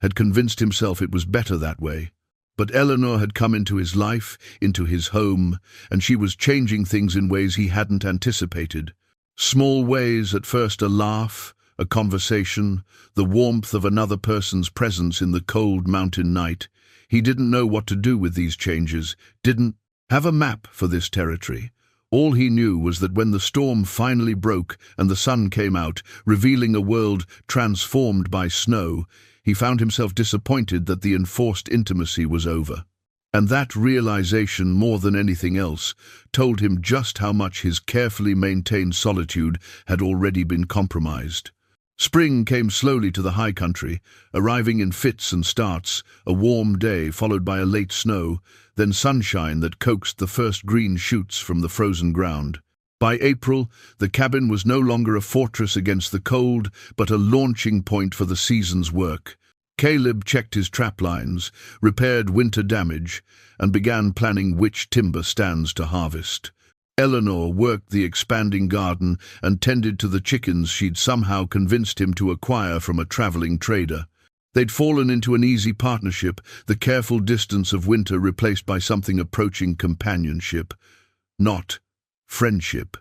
had convinced himself it was better that way. But Eleanor had come into his life, into his home, and she was changing things in ways he hadn't anticipated. Small ways, at first a laugh, a conversation, the warmth of another person's presence in the cold mountain night. He didn't know what to do with these changes, didn't have a map for this territory. All he knew was that when the storm finally broke and the sun came out, revealing a world transformed by snow, he found himself disappointed that the enforced intimacy was over. And that realization, more than anything else, told him just how much his carefully maintained solitude had already been compromised. Spring came slowly to the high country, arriving in fits and starts, a warm day followed by a late snow, then sunshine that coaxed the first green shoots from the frozen ground. By April, the cabin was no longer a fortress against the cold, but a launching point for the season's work. Caleb checked his trap lines, repaired winter damage, and began planning which timber stands to harvest. Eleanor worked the expanding garden and tended to the chickens she'd somehow convinced him to acquire from a traveling trader. They'd fallen into an easy partnership, the careful distance of winter replaced by something approaching companionship, not friendship.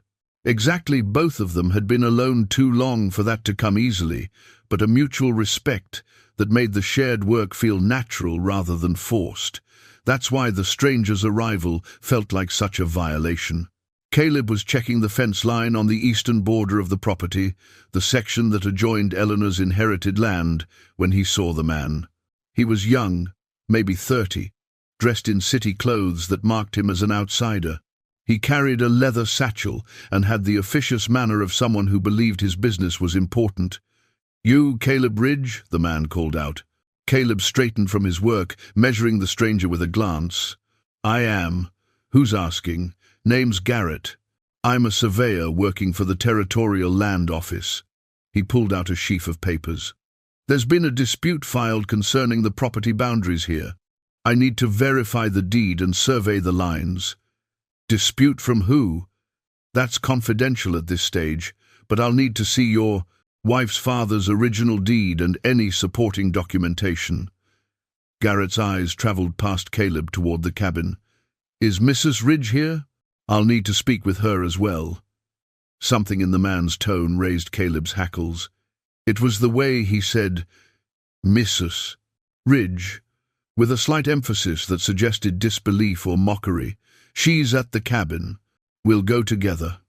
Exactly, both of them had been alone too long for that to come easily, but a mutual respect that made the shared work feel natural rather than forced. That's why the stranger's arrival felt like such a violation. Caleb was checking the fence line on the eastern border of the property, the section that adjoined Eleanor's inherited land, when he saw the man. He was young, maybe 30, dressed in city clothes that marked him as an outsider. He carried a leather satchel and had the officious manner of someone who believed his business was important. "You, Caleb Ridge?" the man called out. Caleb straightened from his work, measuring the stranger with a glance. "I am. Who's asking?" "Name's Garrett. I'm a surveyor working for the Territorial Land Office." He pulled out a sheaf of papers. "There's been a dispute filed concerning the property boundaries here. I need to verify the deed and survey the lines." "Dispute from who?" "That's confidential at this stage, but I'll need to see your wife's father's original deed and any supporting documentation." Garrett's eyes traveled past Caleb toward the cabin. "Is Mrs. Ridge here? I'll need to speak with her as well." Something in the man's tone raised Caleb's hackles. It was the way he said, "Mrs. Ridge," with a slight emphasis that suggested disbelief or mockery. "She's at the cabin. We'll go together."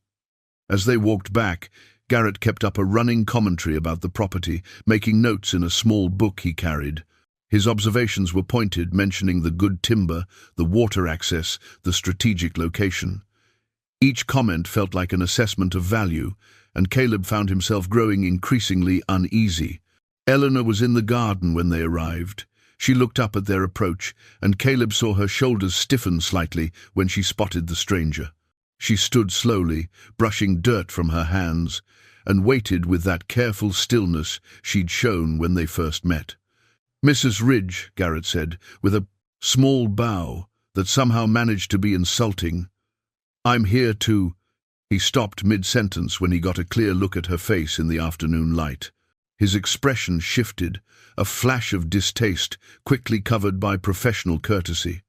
As they walked back, Garrett kept up a running commentary about the property, making notes in a small book he carried. His observations were pointed, mentioning the good timber, the water access, the strategic location. Each comment felt like an assessment of value, and Caleb found himself growing increasingly uneasy. Eleanor was in the garden when they arrived. She looked up at their approach, and Caleb saw her shoulders stiffen slightly when she spotted the stranger. She stood slowly, brushing dirt from her hands, and waited with that careful stillness she'd shown when they first met. "Mrs. Ridge," Garrett said, with a small bow that somehow managed to be insulting. "I'm here to—" He stopped mid-sentence when he got a clear look at her face in the afternoon light. His expression shifted, a flash of distaste quickly covered by professional courtesy.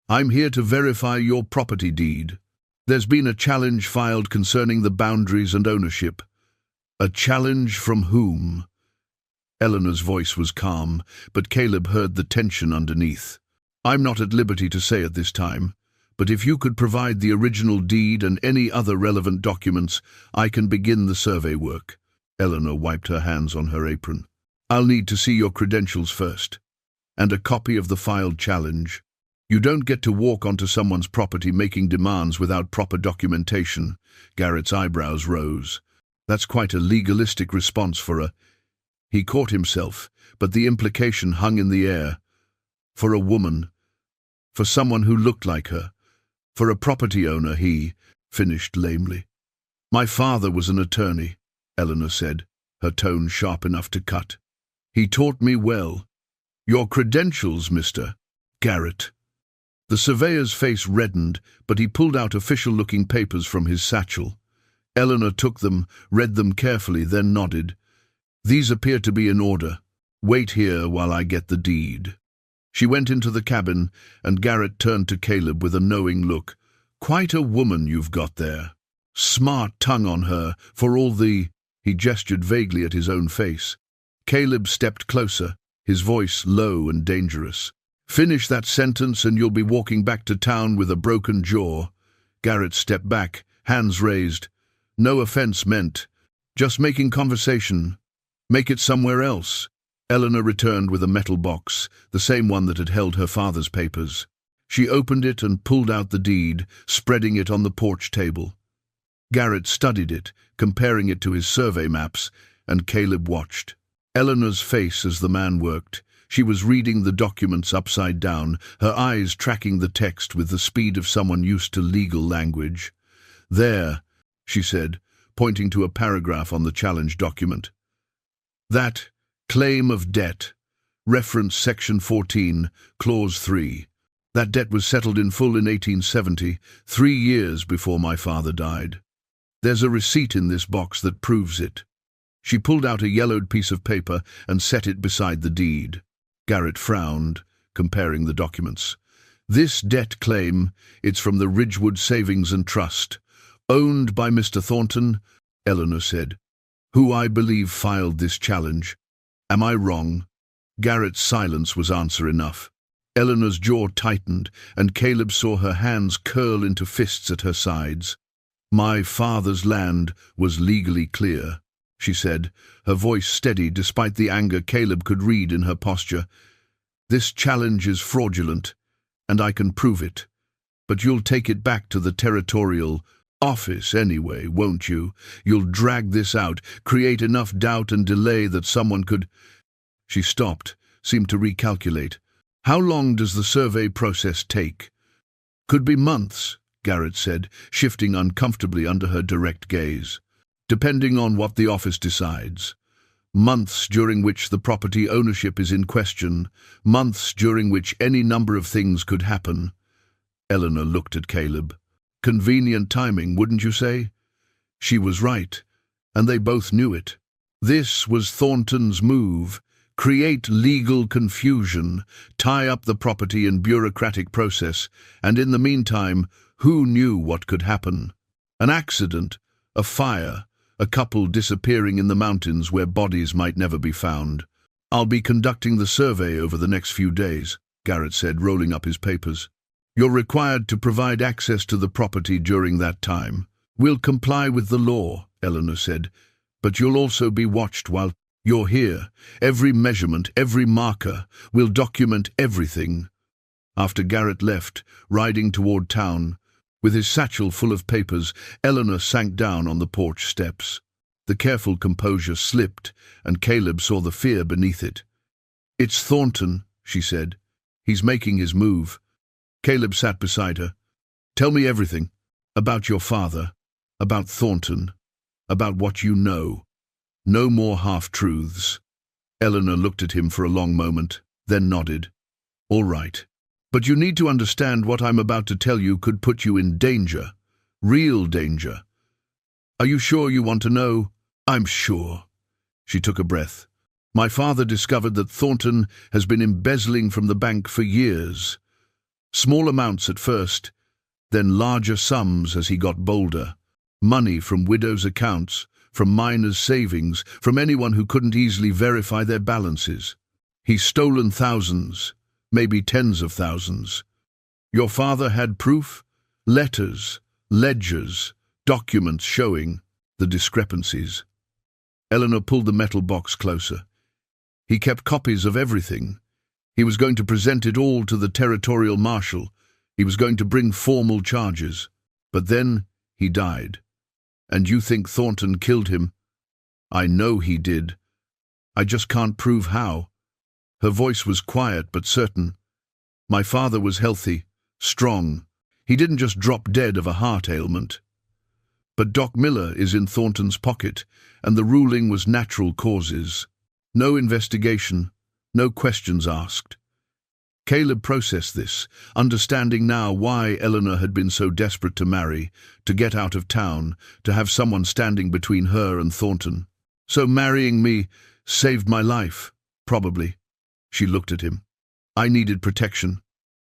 "I'm here to verify your property deed. There's been a challenge filed concerning the boundaries and ownership." "A challenge from whom?" Eleanor's voice was calm, but Caleb heard the tension underneath. "I'm not at liberty to say at this time, but if you could provide the original deed and any other relevant documents, I can begin the survey work." Eleanor wiped her hands on her apron. "I'll need to see your credentials first, and a copy of the filed challenge. You don't get to walk onto someone's property making demands without proper documentation." Garrett's eyebrows rose. "That's quite a legalistic response for a—" He caught himself, but the implication hung in the air. "For a woman. For someone who looked like her. For a property owner," he finished lamely. "My father was an attorney," Eleanor said, her tone sharp enough to cut. "He taught me well. Your credentials, Mr. Garrett." The surveyor's face reddened, but he pulled out official-looking papers from his satchel. Eleanor took them, read them carefully, then nodded. "These appear to be in order. Wait here while I get the deed." She went into the cabin, and Garrett turned to Caleb with a knowing look. "Quite a woman you've got there. Smart tongue on her, for all the—" He gestured vaguely at his own face. Caleb stepped closer, his voice low and dangerous. "Finish that sentence and you'll be walking back to town with a broken jaw." Garrett stepped back, hands raised. "No offense meant. Just making conversation. Make it somewhere else." Eleanor returned with a metal box, the same one that had held her father's papers. She opened it and pulled out the deed, spreading it on the porch table. Garrett studied it, comparing it to his survey maps, and Caleb watched. Eleanor's face as the man worked. She was reading the documents upside down, her eyes tracking the text with the speed of someone used to legal language. "There," she said, pointing to a paragraph on the challenge document. "That claim of debt, reference section 14, clause 3. That debt was settled in full in 1870, 3 years before my father died. There's a receipt in this box that proves it." She pulled out a yellowed piece of paper and set it beside the deed. Garrett frowned, comparing the documents. "This debt claim, it's from the Ridgewood Savings and Trust, owned by Mr. Thornton," Eleanor said, "who I believe filed this challenge. Am I wrong?" Garrett's silence was answer enough. Eleanor's jaw tightened, and Caleb saw her hands curl into fists at her sides. "My father's land was legally clear," she said, her voice steady despite the anger Caleb could read in her posture. "This challenge is fraudulent, and I can prove it. But you'll take it back to the Territorial office anyway, won't you? You'll drag this out, create enough doubt and delay that someone could—" She stopped, seemed to recalculate. "How long does the survey process take?" "Could be months," Garrett said, shifting uncomfortably under her direct gaze. "Depending on what the office decides. Months during which the property ownership is in question, months during which any number of things could happen." Eleanor looked at Caleb. Convenient timing, wouldn't you say? She was right, and they both knew it. This was Thornton's move: create legal confusion, tie up the property in bureaucratic process, and in the meantime, who knew what could happen? An accident, a fire, a couple disappearing in the mountains where bodies might never be found. "I'll be conducting the survey over the next few days," Garrett said, rolling up his papers. "You're required to provide access to the property during that time." "We'll comply with the law," Eleanor said, "but you'll also be watched while you're here. Every measurement, every marker. We'll document everything." After Garrett left, riding toward town, with his satchel full of papers, Eleanor sank down on the porch steps. The careful composure slipped, and Caleb saw the fear beneath it. "It's Thornton," she said. "He's making his move." Caleb sat beside her. "Tell me everything. About your father. About Thornton. About what you know. No more half-truths." Eleanor looked at him for a long moment, then nodded. "All right. But you need to understand what I'm about to tell you could put you in danger. Real danger. Are you sure you want to know?" "I'm sure." She took a breath. "My father discovered that Thornton has been embezzling from the bank for years. Small amounts at first, then larger sums as he got bolder. Money from widows' accounts, from miners' savings, from anyone who couldn't easily verify their balances. He's stolen thousands, maybe tens of thousands. Your father had proof? Letters, ledgers, documents showing the discrepancies." Eleanor pulled the metal box closer. "He kept copies of everything. He was going to present it all to the territorial marshal. He was going to bring formal charges. But then he died. And you think Thornton killed him?" "I know he did. I just can't prove how." Her voice was quiet but certain. "My father was healthy, strong. He didn't just drop dead of a heart ailment. But Doc Miller is in Thornton's pocket, and the ruling was natural causes. No investigation, no questions asked." Caleb processed this, understanding now why Eleanor had been so desperate to marry, to get out of town, to have someone standing between her and Thornton. "So marrying me saved my life, probably." She looked at him. "I needed protection.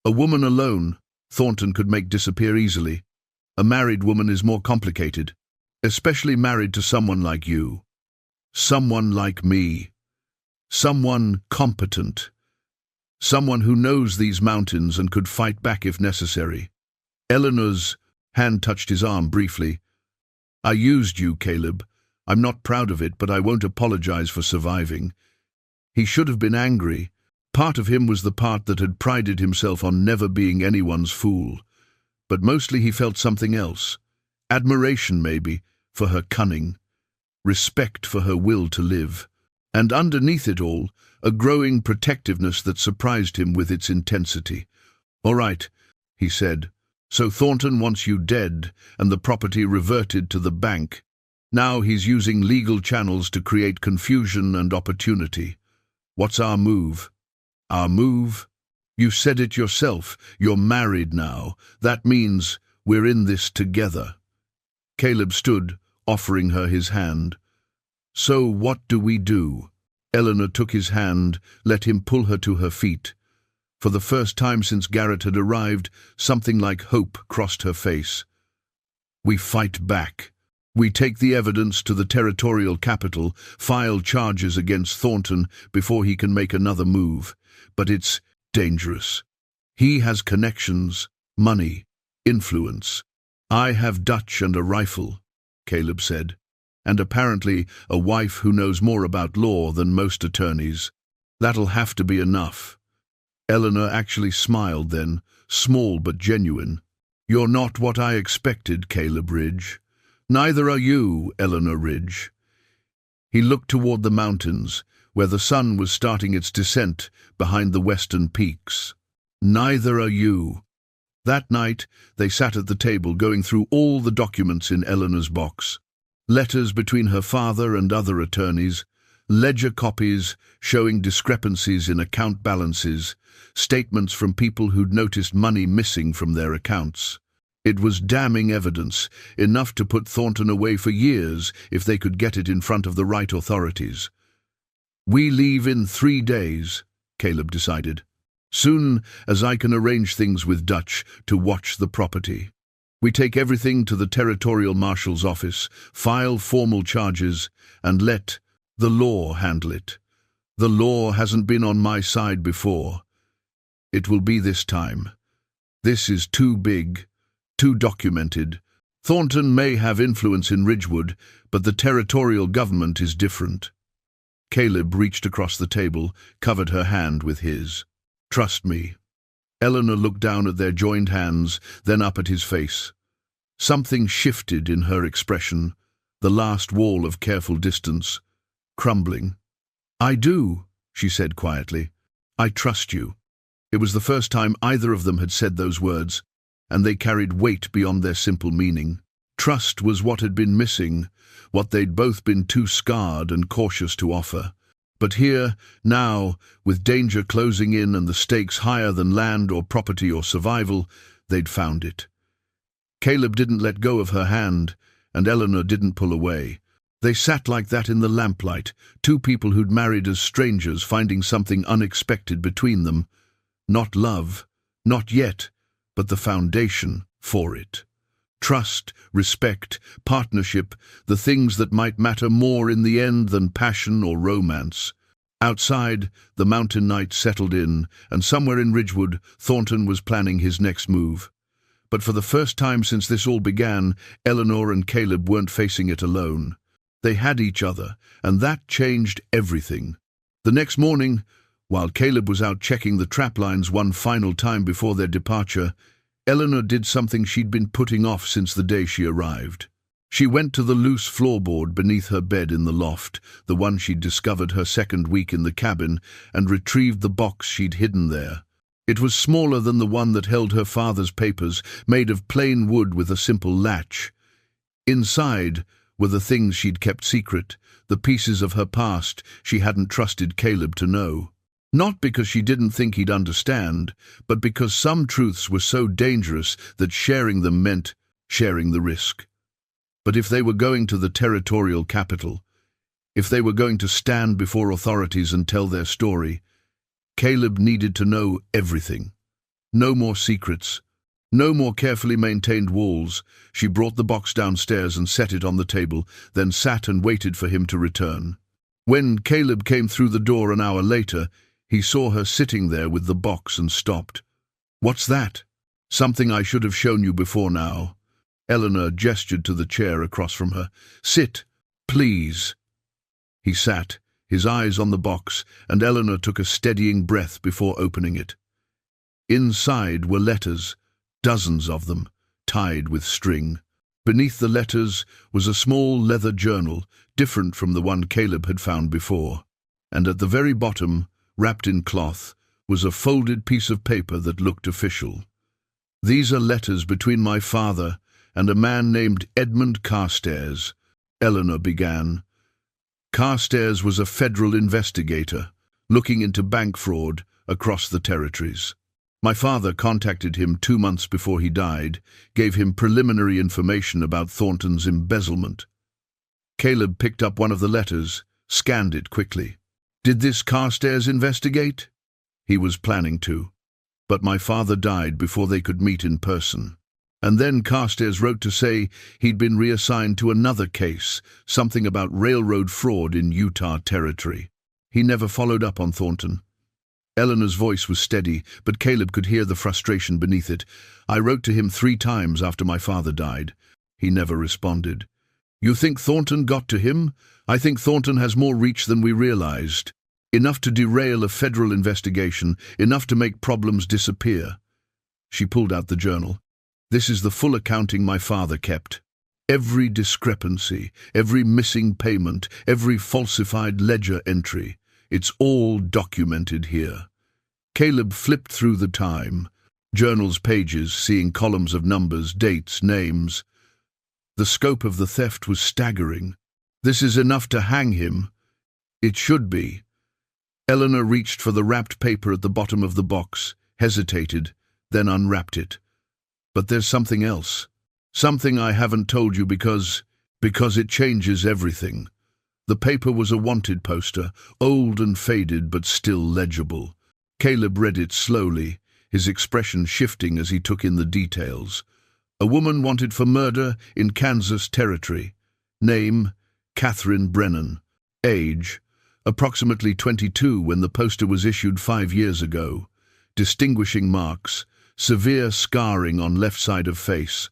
A woman alone, Thornton could make disappear easily. A married woman is more complicated, especially married to someone like you. Someone like me. Someone competent. Someone who knows these mountains and could fight back if necessary." Eleanor's hand touched his arm briefly. "I used you, Caleb. I'm not proud of it, but I won't apologize for surviving." He should have been angry. Part of him was the part that had prided himself on never being anyone's fool. But mostly he felt something else. Admiration, maybe, for her cunning. Respect for her will to live. And underneath it all, a growing protectiveness that surprised him with its intensity. "All right," he said. "So Thornton wants you dead, and the property reverted to the bank. Now he's using legal channels to create confusion and opportunity. What's our move?" "Our move? You said it yourself. You're married now. That means we're in this together." Caleb stood, offering her his hand. "So what do we do?" Eleanor took his hand, let him pull her to her feet. For the first time since Garrett had arrived, something like hope crossed her face. "We fight back. We take the evidence to the territorial capital, file charges against Thornton before he can make another move. But it's dangerous. He has connections, money, influence. I have Dutch and a rifle," Caleb said. "And apparently a wife who knows more about law than most attorneys. That'll have to be enough." Eleanor actually smiled then, small but genuine. You're not what I expected, Caleb Ridge. Neither are you, Eleanor Ridge. He looked toward the mountains, where the sun was starting its descent behind the western peaks. Neither are you. That night, they sat at the table going through all the documents in Eleanor's box. Letters between her father and other attorneys, ledger copies showing discrepancies in account balances, statements from people who'd noticed money missing from their accounts. It was damning evidence, enough to put Thornton away for years if they could get it in front of the right authorities. We leave in 3 days, Caleb decided. Soon as I can arrange things with Dutch to watch the property. We take everything to the Territorial Marshal's office, file formal charges, and let the law handle it. The law hasn't been on my side before. It will be this time. This is too big, too documented. Thornton may have influence in Ridgewood, but the territorial government is different. Caleb reached across the table, covered her hand with his. Trust me. Eleanor looked down at their joined hands, then up at his face. Something shifted in her expression, the last wall of careful distance, crumbling. I do, she said quietly. I trust you. It was the first time either of them had said those words, and they carried weight beyond their simple meaning. Trust was what had been missing, what they'd both been too scarred and cautious to offer. But here, now, with danger closing in and the stakes higher than land or property or survival, they'd found it. Caleb didn't let go of her hand, and Eleanor didn't pull away. They sat like that in the lamplight, two people who'd married as strangers, finding something unexpected between them. Not love, not yet, but the foundation for it. Trust, respect, partnership, the things that might matter more in the end than passion or romance. Outside, the mountain night settled in, and somewhere in Ridgewood, Thornton was planning his next move. But for the first time since this all began, Eleanor and Caleb weren't facing it alone. They had each other, and that changed everything. The next morning, while Caleb was out checking the trap lines one final time before their departure, Eleanor did something she'd been putting off since the day she arrived. She went to the loose floorboard beneath her bed in the loft, the one she'd discovered her second week in the cabin, and retrieved the box she'd hidden there. It was smaller than the one that held her father's papers, made of plain wood with a simple latch. Inside were the things she'd kept secret, the pieces of her past she hadn't trusted Caleb to know. Not because she didn't think he'd understand, but because some truths were so dangerous that sharing them meant sharing the risk. But if they were going to the territorial capital, if they were going to stand before authorities and tell their story, Caleb needed to know everything. No more secrets, no more carefully maintained walls. She brought the box downstairs and set it on the table, then sat and waited for him to return. When Caleb came through the door an hour later, he saw her sitting there with the box and stopped. "What's that?" "Something I should have shown you before now." Eleanor gestured to the chair across from her. "Sit, please." He sat, his eyes on the box, and Eleanor took a steadying breath before opening it. Inside were letters, dozens of them, tied with string. Beneath the letters was a small leather journal, different from the one Caleb had found before. And at the very bottom, wrapped in cloth, was a folded piece of paper that looked official. "These are letters between my father and a man named Edmund Carstairs," Eleanor began. Carstairs was a federal investigator, looking into bank fraud across the territories. My father contacted him 2 months before he died, gave him preliminary information about Thornton's embezzlement. Caleb picked up one of the letters, scanned it quickly. Did this Carstairs investigate? He was planning to. But my father died before they could meet in person. And then Carstairs wrote to say he'd been reassigned to another case, something about railroad fraud in Utah territory. He never followed up on Thornton. Eleanor's voice was steady, but Caleb could hear the frustration beneath it. "I wrote to him 3 times after my father died. He never responded." "You think Thornton got to him? I think Thornton has more reach than we realized. Enough to derail a federal investigation, enough to make problems disappear." She pulled out the journal. This is the full accounting my father kept. Every discrepancy, every missing payment, every falsified ledger entry. It's all documented here. Caleb flipped through the journal's pages, seeing columns of numbers, dates, names. The scope of the theft was staggering. This is enough to hang him. It should be. Eleanor reached for the wrapped paper at the bottom of the box, hesitated, then unwrapped it. But there's something else. Something I haven't told you because it changes everything. The paper was a wanted poster, old and faded but still legible. Caleb read it slowly, his expression shifting as he took in the details. A woman wanted for murder in Kansas Territory. Name, Catherine Brennan. Age, approximately 22 when the poster was issued 5 years ago. Distinguishing marks, severe scarring on left side of face.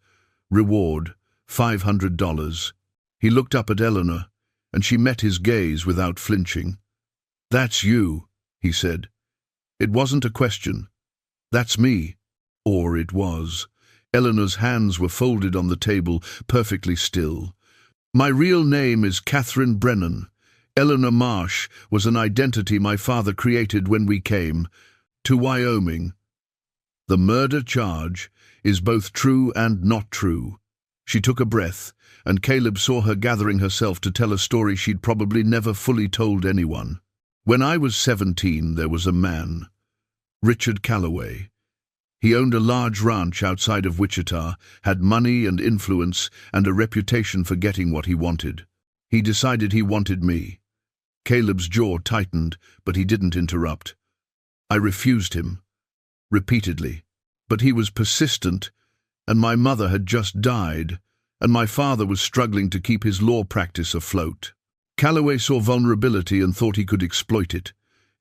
Reward, $500. He looked up at Eleanor, and she met his gaze without flinching. "That's you," he said. It wasn't a question. "That's me." Or it was. Eleanor's hands were folded on the table, perfectly still. "My real name is Catherine Brennan. Eleanor Marsh was an identity my father created when we came to Wyoming. The murder charge is both true and not true." She took a breath, and Caleb saw her gathering herself to tell a story she'd probably never fully told anyone. "When I was 17, there was a man, Richard Calloway. He owned a large ranch outside of Wichita, had money and influence and a reputation for getting what he wanted. He decided he wanted me." Caleb's jaw tightened, but he didn't interrupt. "I refused him, repeatedly. But he was persistent, and my mother had just died, and my father was struggling to keep his law practice afloat. Calloway saw vulnerability and thought he could exploit it."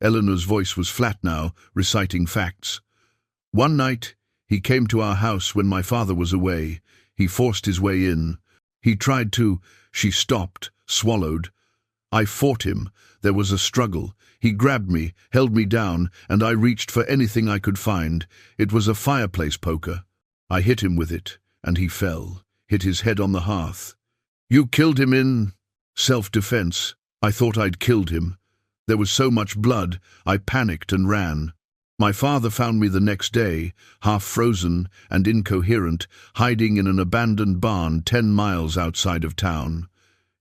Eleanor's voice was flat now, reciting facts. "One night, he came to our house when my father was away. He forced his way in. He tried to—" She stopped, swallowed. "I fought him. There was a struggle. He grabbed me, held me down, and I reached for anything I could find. It was a fireplace poker. I hit him with it, and he fell, hit his head on the hearth. You killed him in self-defense. I thought I'd killed him. There was so much blood, I panicked and ran. My father found me the next day, half frozen and incoherent, hiding in an abandoned barn 10 miles outside of town."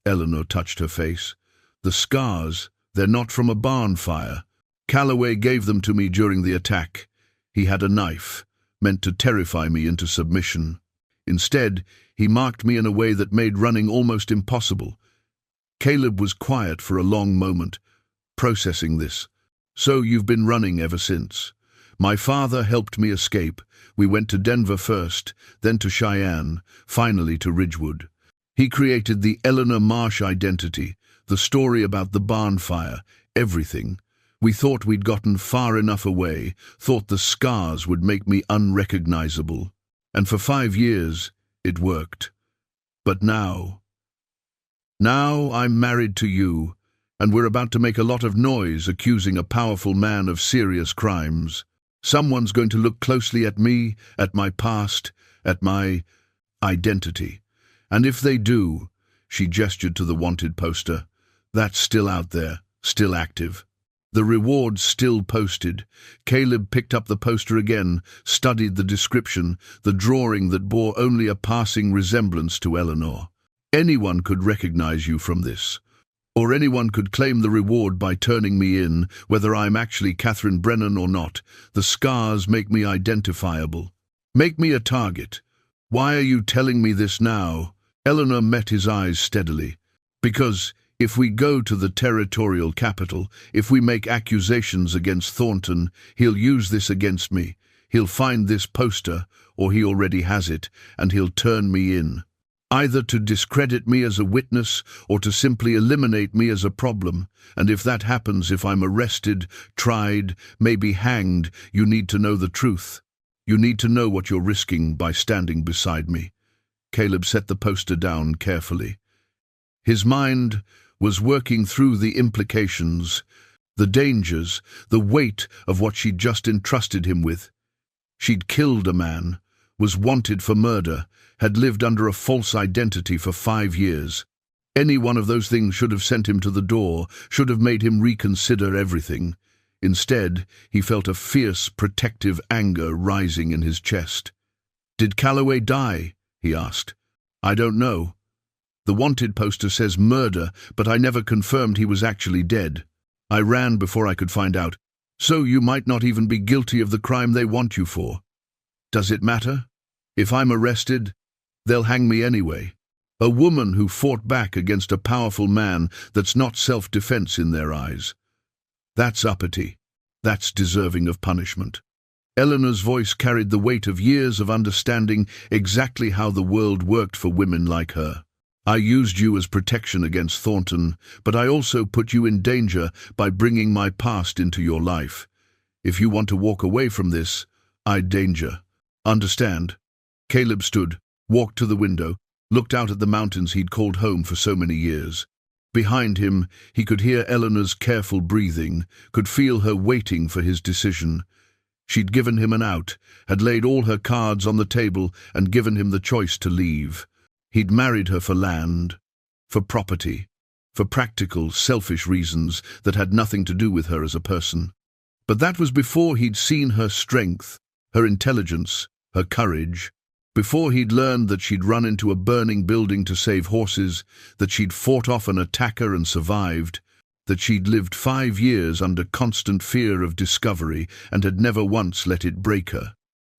Eleanor touched her face. "The scars, they're not from a barn fire. Calloway gave them to me during the attack. He had a knife, meant to terrify me into submission. Instead, he marked me in a way that made running almost impossible." Caleb was quiet for a long moment, processing this. "So you've been running ever since." "My father helped me escape. We went to Denver first, then to Cheyenne, finally to Ridgewood. He created the Eleanor Marsh identity, the story about the barn fire, everything. We thought we'd gotten far enough away, thought the scars would make me unrecognizable. And for 5 years, it worked. But now I'm married to you, and we're about to make a lot of noise accusing a powerful man of serious crimes. Someone's going to look closely at me, at my past, at my identity. And if they do," she gestured to the wanted poster, "that's still out there, still active. The reward's still posted." Caleb picked up the poster again, studied the description, the drawing that bore only a passing resemblance to Eleanor. "Anyone could recognize you from this. Or anyone could claim the reward by turning me in, whether I'm actually Catherine Brennan or not. The scars make me identifiable. Make me a target. Why are you telling me this now?" Eleanor met his eyes steadily. "Because if we go to the territorial capital, if we make accusations against Thornton, he'll use this against me. He'll find this poster, or he already has it, and he'll turn me in. Either to discredit me as a witness or to simply eliminate me as a problem. And if that happens, if I'm arrested, tried, maybe hanged, you need to know the truth. You need to know what you're risking by standing beside me." Caleb set the poster down carefully. His mind was working through the implications, the dangers, the weight of what she'd just entrusted him with. She'd killed a man, was wanted for murder, had lived under a false identity for 5 years. Any one of those things should have sent him to the door, should have made him reconsider everything. Instead, he felt a fierce, protective anger rising in his chest. "Did Calloway die?" he asked. "I don't know. The wanted poster says murder, but I never confirmed he was actually dead. I ran before I could find out. So you might not even be guilty of the crime they want you for. Does it matter? If I'm arrested, they'll hang me anyway. A woman who fought back against a powerful man, that's not self-defense in their eyes. That's uppity. That's deserving of punishment." Eleanor's voice carried the weight of years of understanding exactly how the world worked for women like her. "I used you as protection against Thornton, but I also put you in danger by bringing my past into your life. If you want to walk away from this, I'd danger. Understand?" Caleb stood, walked to the window, looked out at the mountains he'd called home for so many years. Behind him, he could hear Eleanor's careful breathing, could feel her waiting for his decision. She'd given him an out, had laid all her cards on the table and given him the choice to leave. He'd married her for land, for property, for practical, selfish reasons that had nothing to do with her as a person. But that was before he'd seen her strength, her intelligence, her courage. Before he'd learned that she'd run into a burning building to save horses, that she'd fought off an attacker and survived, that she'd lived 5 years under constant fear of discovery and had never once let it break her.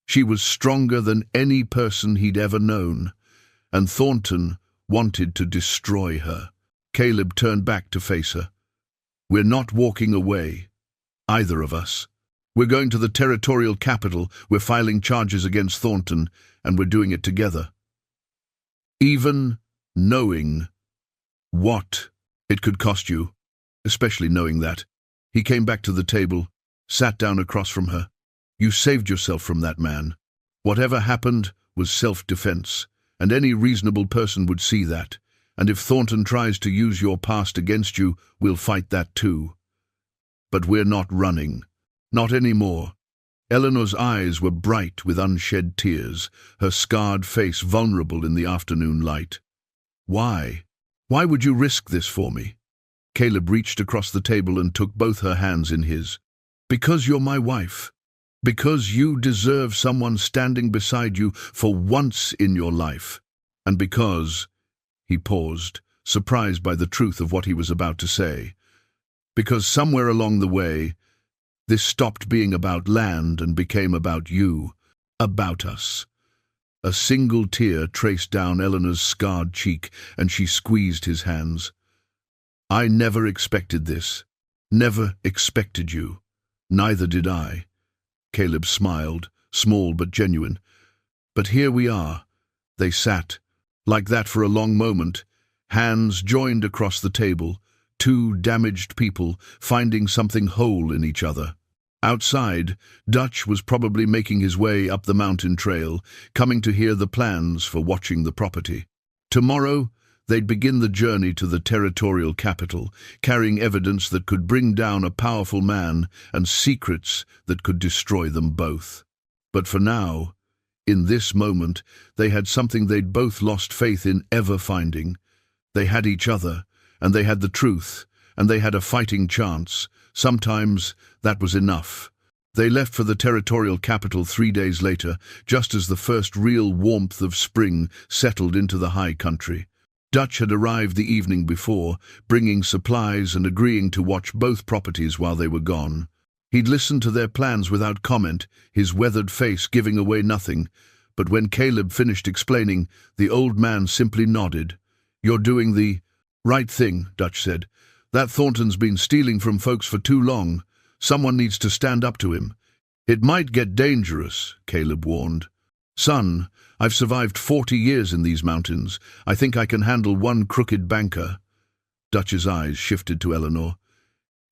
She was stronger than any person he'd ever known, and Thornton wanted to destroy her. Caleb turned back to face her. "We're not walking away, either of us. We're going to the territorial capital, we're filing charges against Thornton, and we're doing it together. Even knowing what it could cost you, especially knowing that." He came back to the table, sat down across from her. "You saved yourself from that man. Whatever happened was self-defense, and any reasonable person would see that. And if Thornton tries to use your past against you, we'll fight that too. But we're not running. Not anymore." Eleanor's eyes were bright with unshed tears, her scarred face vulnerable in the afternoon light. "Why? Why would you risk this for me?" Caleb reached across the table and took both her hands in his. "Because you're my wife. Because you deserve someone standing beside you for once in your life. And because—" he paused, surprised by the truth of what he was about to say. "Because somewhere along the way, this stopped being about land and became about you, about us." A single tear traced down Eleanor's scarred cheek, and she squeezed his hands. "I never expected this. Never expected you. Neither did I." Caleb smiled, small but genuine. "But here we are." They sat, like that for a long moment, hands joined across the table, two damaged people finding something whole in each other. Outside, Dutch was probably making his way up the mountain trail, coming to hear the plans for watching the property. Tomorrow, they'd begin the journey to the territorial capital, carrying evidence that could bring down a powerful man and secrets that could destroy them both. But for now, in this moment, they had something they'd both lost faith in ever finding. They had each other, and they had the truth, and they had a fighting chance. Sometimes that was enough. They left for the territorial capital 3 days later, just as the first real warmth of spring settled into the high country. Dutch had arrived the evening before, bringing supplies and agreeing to watch both properties while they were gone. He'd listened to their plans without comment, his weathered face giving away nothing. But when Caleb finished explaining, the old man simply nodded. "You're doing the right thing," Dutch said. "That Thornton's been stealing from folks for too long. Someone needs to stand up to him." "It might get dangerous," Caleb warned. "Son, I've survived 40 years in these mountains. I think I can handle one crooked banker." Dutch's eyes shifted to Eleanor.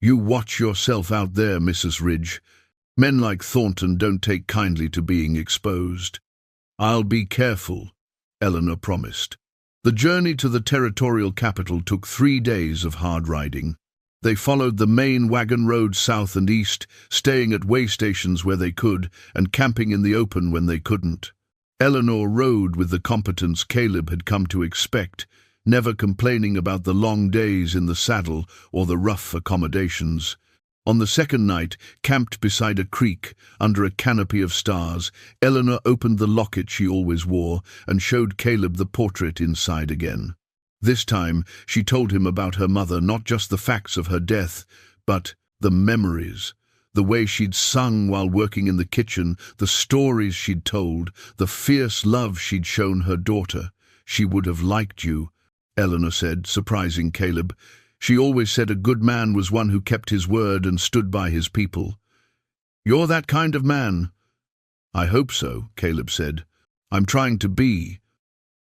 "You watch yourself out there, Mrs. Ridge. Men like Thornton don't take kindly to being exposed." "I'll be careful," Eleanor promised. The journey to the territorial capital took 3 days of hard riding. They followed the main wagon road south and east, staying at way stations where they could and camping in the open when they couldn't. Eleanor rode with the competence Caleb had come to expect, never complaining about the long days in the saddle or the rough accommodations. On the second night, camped beside a creek, under a canopy of stars, Eleanor opened the locket she always wore and showed Caleb the portrait inside again. This time, she told him about her mother, not just the facts of her death, but the memories. The way she'd sung while working in the kitchen, the stories she'd told, the fierce love she'd shown her daughter. "She would have liked you," Eleanor said, surprising Caleb. "She always said a good man was one who kept his word and stood by his people." "You're that kind of man." "I hope so," Caleb said. "I'm trying to be."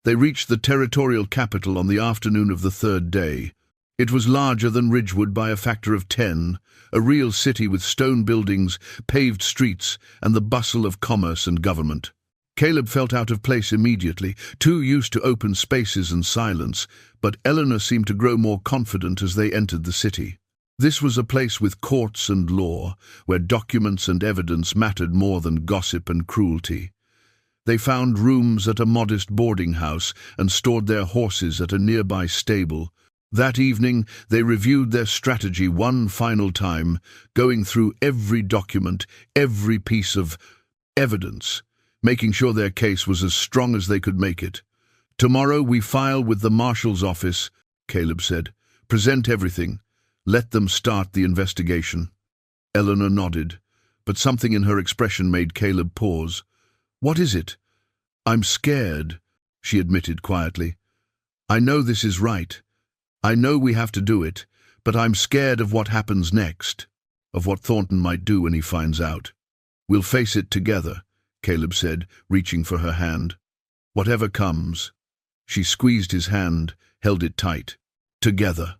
They reached the territorial capital on the afternoon of the third day. It was larger than Ridgewood by a factor of 10, a real city with stone buildings, paved streets, and the bustle of commerce and government. Caleb felt out of place immediately, too used to open spaces and silence, but Eleanor seemed to grow more confident as they entered the city. This was a place with courts and law, where documents and evidence mattered more than gossip and cruelty. They found rooms at a modest boarding house and stored their horses at a nearby stable. That evening, they reviewed their strategy one final time, going through every document, every piece of evidence, making sure their case was as strong as they could make it. "Tomorrow we file with the marshal's office," Caleb said. "Present everything. Let them start the investigation." Eleanor nodded, but something in her expression made Caleb pause. "What is it?" "I'm scared," she admitted quietly. "I know this is right. I know we have to do it, but I'm scared of what happens next, of what Thornton might do when he finds out." "We'll face it together," Caleb said, reaching for her hand. "Whatever comes." She squeezed his hand, held it tight. "Together."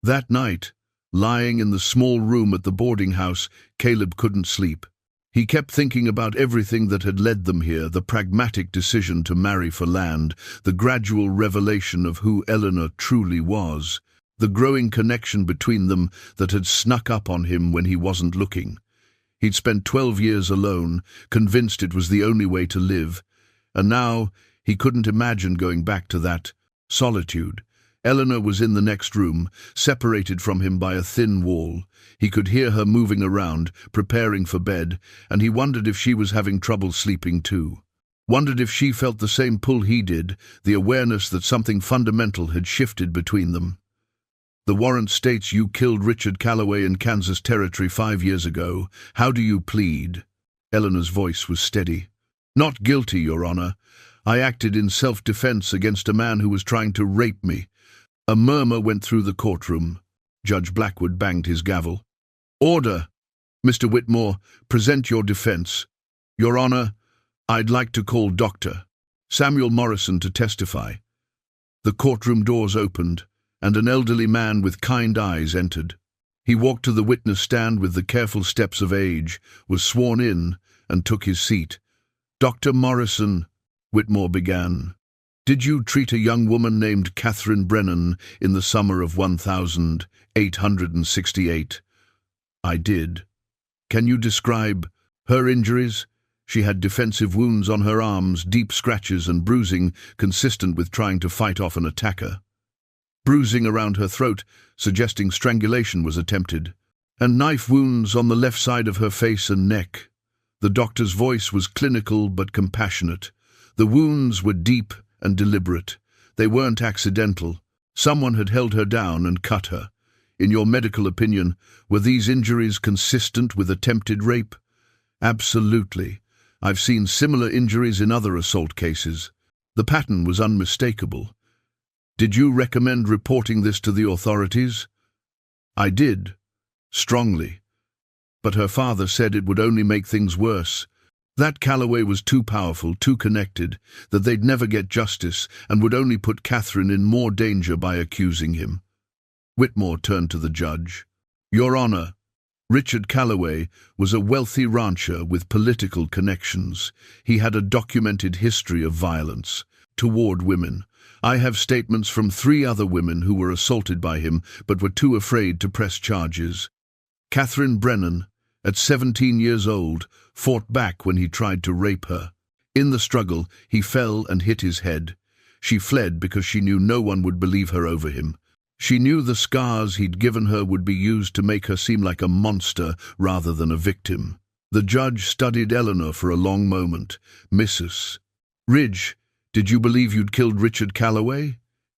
That night, lying in the small room at the boarding house, Caleb couldn't sleep. He kept thinking about everything that had led them here, the pragmatic decision to marry for land, the gradual revelation of who Eleanor truly was, the growing connection between them that had snuck up on him when he wasn't looking. He'd spent 12 years alone, convinced it was the only way to live, and now he couldn't imagine going back to that solitude. Eleanor was in the next room, separated from him by a thin wall. He could hear her moving around, preparing for bed, and he wondered if she was having trouble sleeping too. Wondered if she felt the same pull he did, the awareness that something fundamental had shifted between them. "The warrant states you killed Richard Calloway in Kansas Territory 5 years ago. How do you plead?" Eleanor's voice was steady. "Not guilty, Your Honor. I acted in self-defense against a man who was trying to rape me." A murmur went through the courtroom. Judge Blackwood banged his gavel. "Order! Mr. Whitmore, present your defense." "Your Honor, I'd like to call Dr. Samuel Morrison to testify." The courtroom doors opened, and an elderly man with kind eyes entered. He walked to the witness stand with the careful steps of age, was sworn in, and took his seat. "Dr. Morrison," Whitmore began, "did you treat a young woman named Catherine Brennan in the summer of 1868? "I did." "Can you describe her injuries?" "She had defensive wounds on her arms, deep scratches and bruising consistent with trying to fight off an attacker. Bruising around her throat, suggesting strangulation was attempted. And knife wounds on the left side of her face and neck." The doctor's voice was clinical but compassionate. "The wounds were deep and deliberate. They weren't accidental. Someone had held her down and cut her. In your medical opinion, were these injuries consistent with attempted rape?" "Absolutely. I've seen similar injuries in other assault cases. The pattern was unmistakable." "Did you recommend reporting this to the authorities?" "I did. Strongly. But her father said it would only make things worse. That Calloway was too powerful, too connected, that they'd never get justice and would only put Catherine in more danger by accusing him." Whitmore turned to the judge. "Your Honor, Richard Calloway was a wealthy rancher with political connections. He had a documented history of violence toward women. I have statements from 3 other women who were assaulted by him but were too afraid to press charges. Catherine Brennan, at 17 years old, fought back when he tried to rape her. In the struggle, he fell and hit his head. She fled because she knew no one would believe her over him. She knew the scars he'd given her would be used to make her seem like a monster rather than a victim. The judge studied Eleanor for a long moment. "Mrs. Ridge, did you believe you'd killed Richard Calloway?"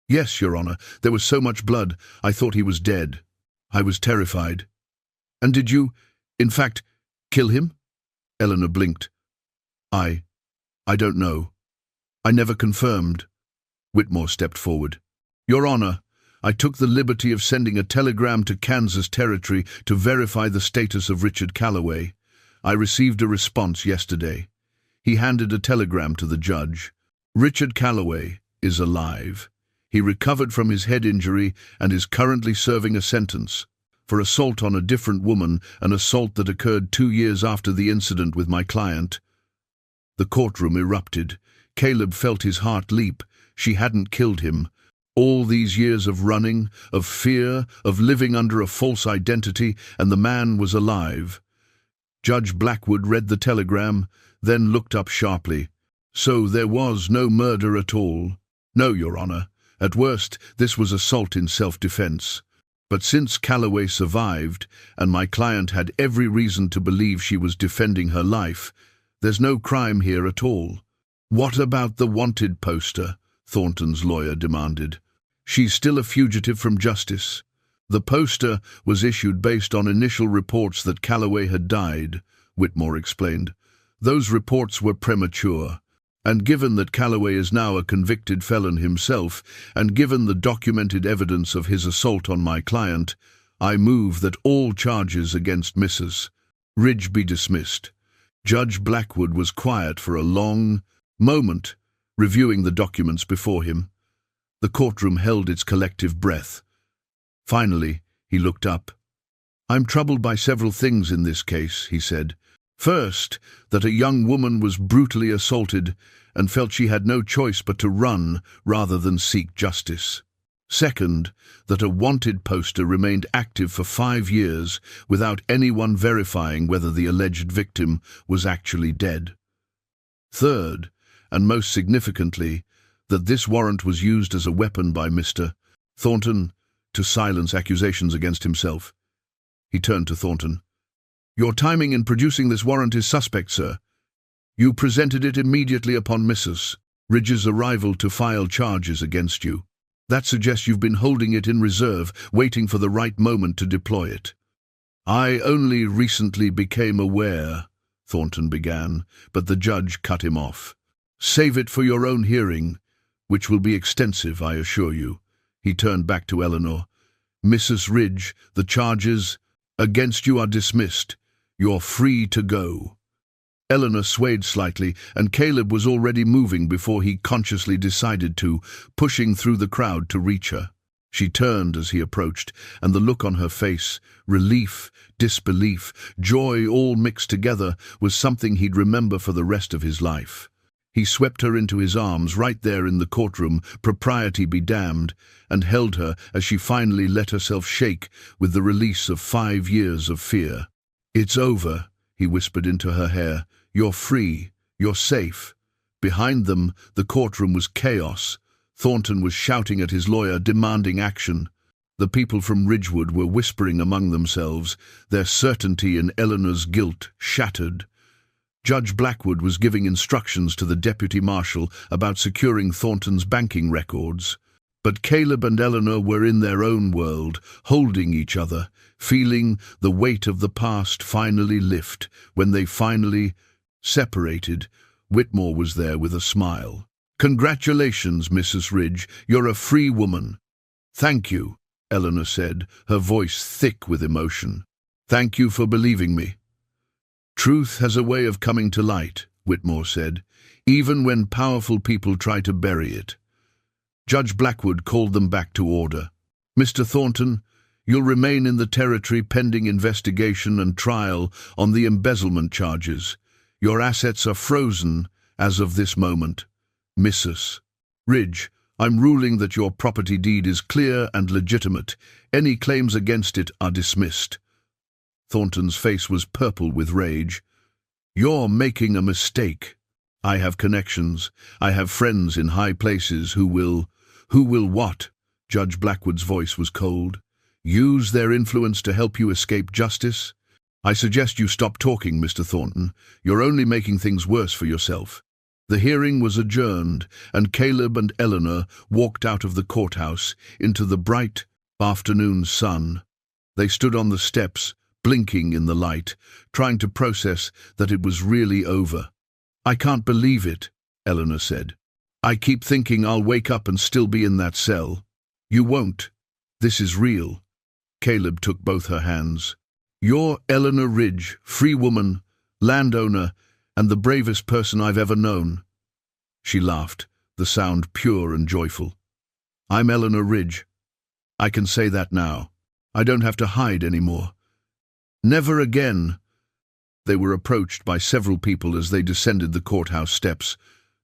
"Yes, Your Honor. There was so much blood, I thought he was dead. I was terrified." "And did you, in fact, kill him?" Eleanor blinked. I don't know. I never confirmed." Whitmore stepped forward. "Your Honor, I took the liberty of sending a telegram to Kansas Territory to verify the status of Richard Calloway. I received a response yesterday." He handed a telegram to the judge. "Richard Calloway is alive. He recovered from his head injury and is currently serving a sentence for assault on a different woman, an assault that occurred 2 years after the incident with my client." The courtroom erupted. Caleb felt his heart leap. She hadn't killed him. All these years of running, of fear, of living under a false identity, and the man was alive. Judge Blackwood read the telegram, then looked up sharply. "So there was no murder at all?" "No, Your Honor. At worst, this was assault in self-defense. But since Calloway survived, and my client had every reason to believe she was defending her life, there's no crime here at all." "What about the wanted poster?" Thornton's lawyer demanded. "She's still a fugitive from justice. The poster was issued based on initial reports that Calloway had died," Whitmore explained. "Those reports were premature. And given that Calloway is now a convicted felon himself, and given the documented evidence of his assault on my client, I move that all charges against Mrs. Ridge be dismissed." Judge Blackwood was quiet for a long moment, reviewing the documents before him. The courtroom held its collective breath. Finally, he looked up. "I'm troubled by several things in this case," he said. "First, that a young woman was brutally assaulted and felt she had no choice but to run rather than seek justice. Second, that a wanted poster remained active for 5 years without anyone verifying whether the alleged victim was actually dead. Third, and most significantly, that this warrant was used as a weapon by Mr. Thornton to silence accusations against himself." He turned to Thornton. "Your timing in producing this warrant is suspect, sir. You presented it immediately upon Mrs. Ridge's arrival to file charges against you. That suggests you've been holding it in reserve, waiting for the right moment to deploy it." "I only recently became aware," Thornton began, but the judge cut him off. "Save it for your own hearing, which will be extensive, I assure you." He turned back to Eleanor. "Mrs. Ridge, the charges against you are dismissed. You're free to go." Eleanor swayed slightly, and Caleb was already moving before he consciously decided to, pushing through the crowd to reach her. She turned as he approached, and the look on her face, relief, disbelief, joy all mixed together, was something he'd remember for the rest of his life. He swept her into his arms right there in the courtroom, propriety be damned, and held her as she finally let herself shake with the release of 5 years of fear. "It's over," he whispered into her hair. "You're free. You're safe." Behind them, the courtroom was chaos. Thornton was shouting at his lawyer, demanding action. The people from Ridgewood were whispering among themselves, their certainty in Eleanor's guilt shattered. Judge Blackwood was giving instructions to the deputy marshal about securing Thornton's banking records. But Caleb and Eleanor were in their own world, holding each other, feeling the weight of the past finally lift. When they finally separated, Whitmore was there with a smile. "Congratulations, Mrs. Ridge. You're a free woman." "Thank you," Eleanor said, her voice thick with emotion. "Thank you for believing me." "Truth has a way of coming to light," Whitmore said, "even when powerful people try to bury it." Judge Blackwood called them back to order. "Mr. Thornton, you'll remain in the territory pending investigation and trial on the embezzlement charges. Your assets are frozen as of this moment. Mrs. Ridge, I'm ruling that your property deed is clear and legitimate. Any claims against it are dismissed." Thornton's face was purple with rage. "You're making a mistake." I have connections. I have friends in high places who will what? Judge Blackwood's voice was cold. Use their influence to help you escape justice? I suggest you stop talking, Mr. Thornton. You're only making things worse for yourself. The hearing was adjourned, and Caleb and Eleanor walked out of the courthouse into the bright afternoon sun. They stood on the steps, blinking in the light, trying to process that it was really over. I can't believe it, Eleanor said. I keep thinking I'll wake up and still be in that cell. You won't. This is real. Caleb took both her hands. You're Eleanor Ridge, free woman, landowner, and the bravest person I've ever known. She laughed, the sound pure and joyful. I'm Eleanor Ridge. I can say that now. I don't have to hide anymore. Never again. They were approached by several people as they descended the courthouse steps.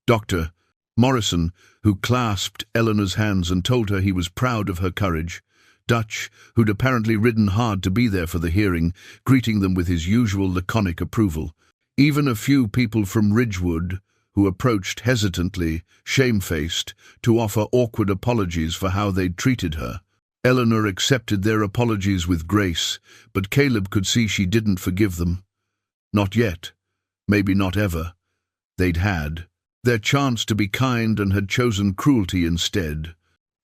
Dr. Morrison, who clasped Eleanor's hands and told her he was proud of her courage. Dutch, who'd apparently ridden hard to be there for the hearing, greeting them with his usual laconic approval. Even a few people from Ridgewood, who approached hesitantly, shamefaced, to offer awkward apologies for how they'd treated her. Eleanor accepted their apologies with grace, but Caleb could see she didn't forgive them. Not yet. Maybe not ever. They'd had their chance to be kind and had chosen cruelty instead.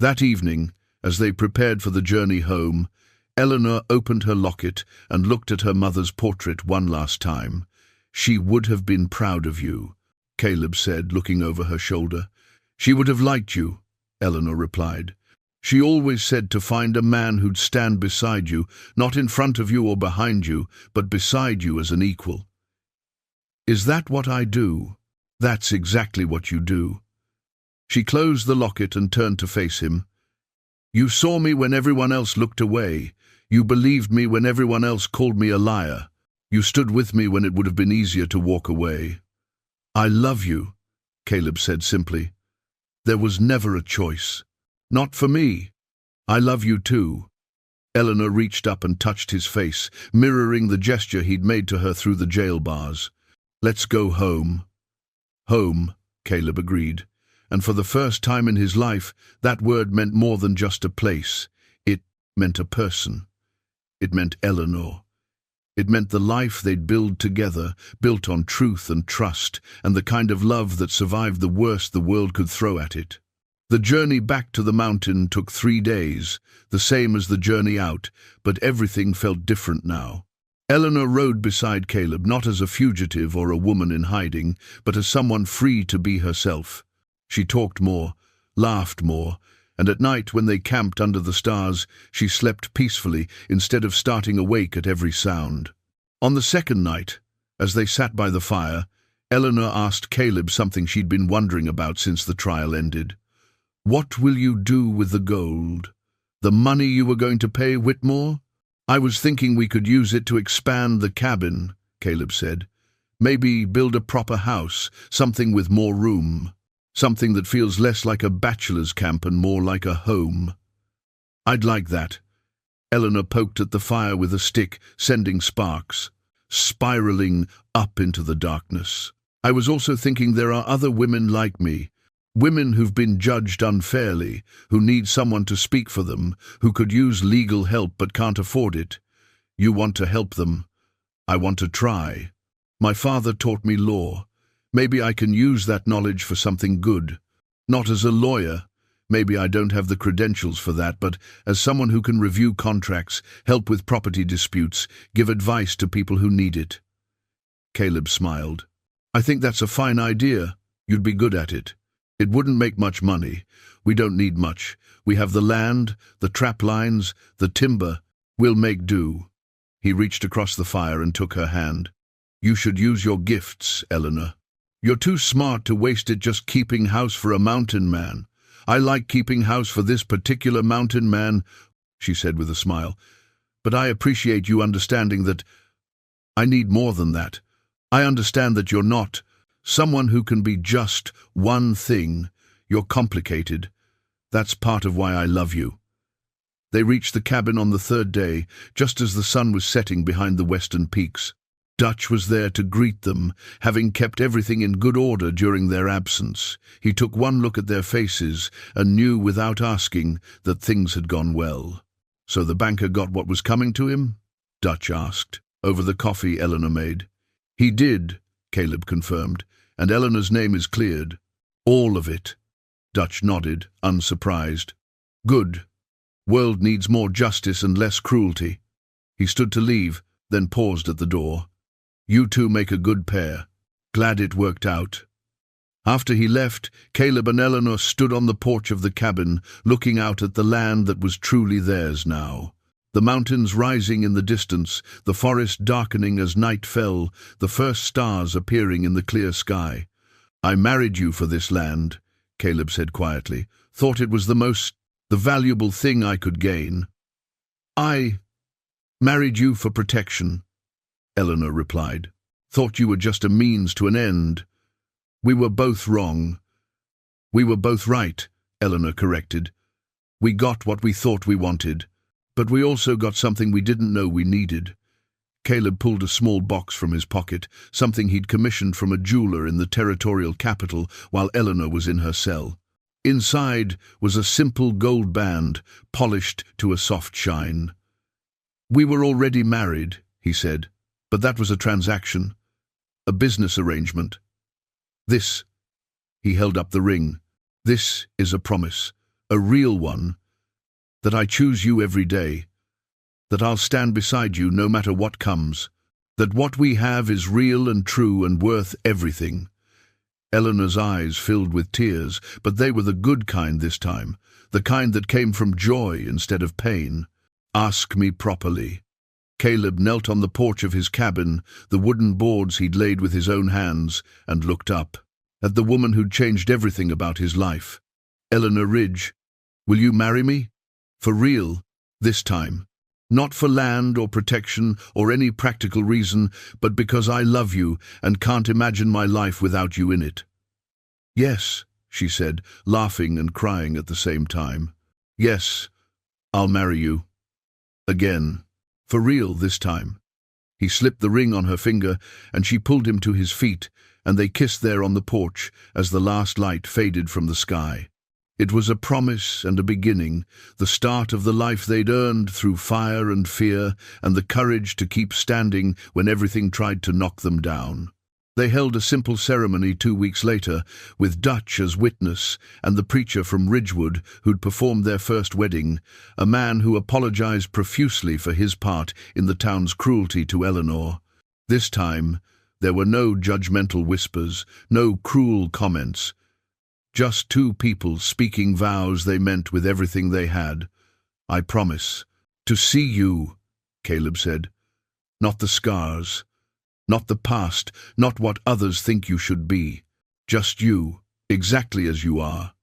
That evening, as they prepared for the journey home, Eleanor opened her locket and looked at her mother's portrait one last time. She would have been proud of you, Caleb said, looking over her shoulder. She would have liked you, Eleanor replied. She always said to find a man who'd stand beside you, not in front of you or behind you, but beside you as an equal. Is that what I do? That's exactly what you do. She closed the locket and turned to face him. You saw me when everyone else looked away. You believed me when everyone else called me a liar. You stood with me when it would have been easier to walk away. I love you, Caleb said simply. There was never a choice. Not for me. I love you too. Eleanor reached up and touched his face, mirroring the gesture he'd made to her through the jail bars. Let's go home. Home, Caleb agreed. And for the first time in his life, that word meant more than just a place. It meant a person. It meant Eleanor. It meant the life they'd build together, built on truth and trust, and the kind of love that survived the worst the world could throw at it. The journey back to the mountain took 3 days, the same as the journey out, but everything felt different now. Eleanor rode beside Caleb, not as a fugitive or a woman in hiding, but as someone free to be herself. She talked more, laughed more, and at night when they camped under the stars, she slept peacefully instead of starting awake at every sound. On the second night, as they sat by the fire, Eleanor asked Caleb something she'd been wondering about since the trial ended. What will you do with the gold? The money you were going to pay Whitmore? I was thinking we could use it to expand the cabin, Caleb said. Maybe build a proper house, something with more room. Something that feels less like a bachelor's camp and more like a home. I'd like that. Eleanor poked at the fire with a stick, sending sparks, spiraling up into the darkness. I was also thinking there are other women like me, women who've been judged unfairly, who need someone to speak for them, who could use legal help but can't afford it. You want to help them. I want to try. My father taught me law. Maybe I can use that knowledge for something good. Not as a lawyer. Maybe I don't have the credentials for that, but as someone who can review contracts, help with property disputes, give advice to people who need it. Caleb smiled. I think that's a fine idea. You'd be good at it. It wouldn't make much money. We don't need much. We have the land, the trap lines, the timber. We'll make do. He reached across the fire and took her hand. You should use your gifts, Eleanor. You're too smart to waste it just keeping house for a mountain man. I like keeping house for this particular mountain man, she said with a smile. But I appreciate you understanding that I need more than that. I understand that you're not someone who can be just one thing. You're complicated. That's part of why I love you. They reached the cabin on the third day, just as the sun was setting behind the western peaks. Dutch was there to greet them, having kept everything in good order during their absence. He took one look at their faces and knew without asking that things had gone well. "So the banker got what was coming to him?" Dutch asked, over the coffee Eleanor made. "He did," Caleb confirmed, "and Eleanor's name is cleared." "All of it?" Dutch nodded, unsurprised. "Good. World needs more justice and less cruelty." He stood to leave, then paused at the door. "You two make a good pair. Glad it worked out." After he left, Caleb and Eleanor stood on the porch of the cabin, looking out at the land that was truly theirs now. The mountains rising in the distance, the forest darkening as night fell, the first stars appearing in the clear sky. "I married you for this land," Caleb said quietly. "Thought it was the valuable thing I could gain." "I married you for protection," Eleanor replied. "Thought you were just a means to an end." "We were both wrong." "We were both right," Eleanor corrected. "We got what we thought we wanted, but we also got something we didn't know we needed." Caleb pulled a small box from his pocket, something he'd commissioned from a jeweler in the territorial capital while Eleanor was in her cell. Inside was a simple gold band, polished to a soft shine. "We were already married," he said, "but that was a transaction, a business arrangement. This," he held up the ring, "this is a promise, a real one, that I choose you every day, that I'll stand beside you no matter what comes, that what we have is real and true and worth everything." Eleanor's eyes filled with tears, but they were the good kind this time, the kind that came from joy instead of pain. "Ask me properly." Caleb knelt on the porch of his cabin, the wooden boards he'd laid with his own hands, and looked up at the woman who'd changed everything about his life. "Eleanor Ridge, will you marry me? For real, this time. Not for land or protection or any practical reason, but because I love you and can't imagine my life without you in it." "Yes," she said, laughing and crying at the same time. "Yes, I'll marry you. Again. For real this time." He slipped the ring on her finger, and she pulled him to his feet, and they kissed there on the porch as the last light faded from the sky. It was a promise and a beginning, the start of the life they'd earned through fire and fear, and the courage to keep standing when everything tried to knock them down. They held a simple ceremony 2 weeks later, with Dutch as witness and the preacher from Ridgewood who'd performed their first wedding, a man who apologized profusely for his part in the town's cruelty to Eleanor. This time, there were no judgmental whispers, no cruel comments. Just two people speaking vows they meant with everything they had. "I promise to see you," Caleb said. "Not the scars, not the past, not what others think you should be. Just you, exactly as you are."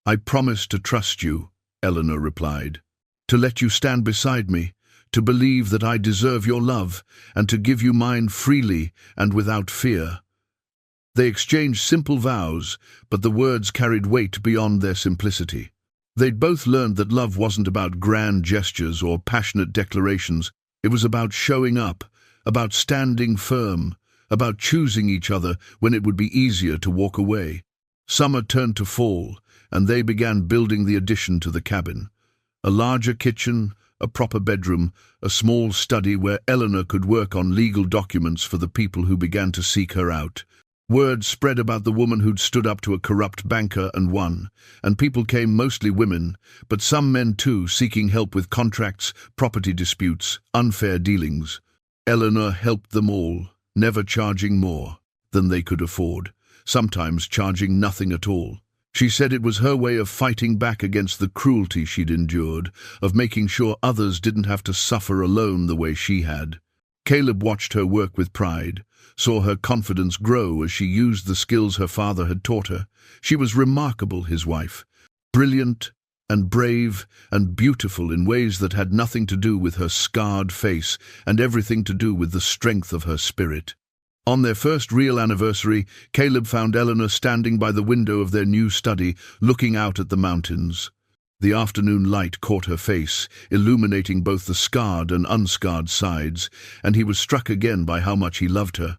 "I promise to trust you," Eleanor replied. "To let you stand beside me, to believe that I deserve your love, and to give you mine freely and without fear." They exchanged simple vows, but the words carried weight beyond their simplicity. They'd both learned that love wasn't about grand gestures or passionate declarations. It was about showing up, about standing firm, about choosing each other when it would be easier to walk away. Summer turned to fall, and they began building the addition to the cabin. A larger kitchen, a proper bedroom, a small study where Eleanor could work on legal documents for the people who began to seek her out. Word spread about the woman who'd stood up to a corrupt banker and won, and people came, mostly women, but some men too, seeking help with contracts, property disputes, unfair dealings. Eleanor helped them all, never charging more than they could afford, sometimes charging nothing at all. She said it was her way of fighting back against the cruelty she'd endured, of making sure others didn't have to suffer alone the way she had. Caleb watched her work with pride, saw her confidence grow as she used the skills her father had taught her. She was remarkable, his wife, brilliant and brave and beautiful in ways that had nothing to do with her scarred face and everything to do with the strength of her spirit. On their first real anniversary, Caleb found Eleanor standing by the window of their new study, looking out at the mountains. The afternoon light caught her face, illuminating both the scarred and unscarred sides, and he was struck again by how much he loved her.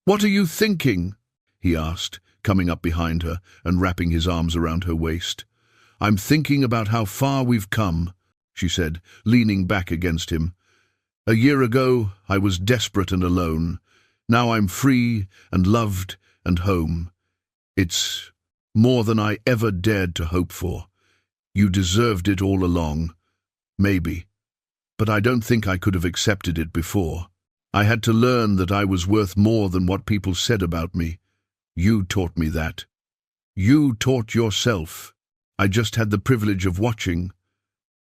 "What are you thinking?" he asked, coming up behind her and wrapping his arms around her waist. "I'm thinking about how far we've come," she said, leaning back against him. "A year ago, I was desperate and alone. Now I'm free and loved and home. It's more than I ever dared to hope for. You deserved it all along. Maybe. But I don't think I could have accepted it before. I had to learn that I was worth more than what people said about me. You taught me that. You taught yourself. I just had the privilege of watching."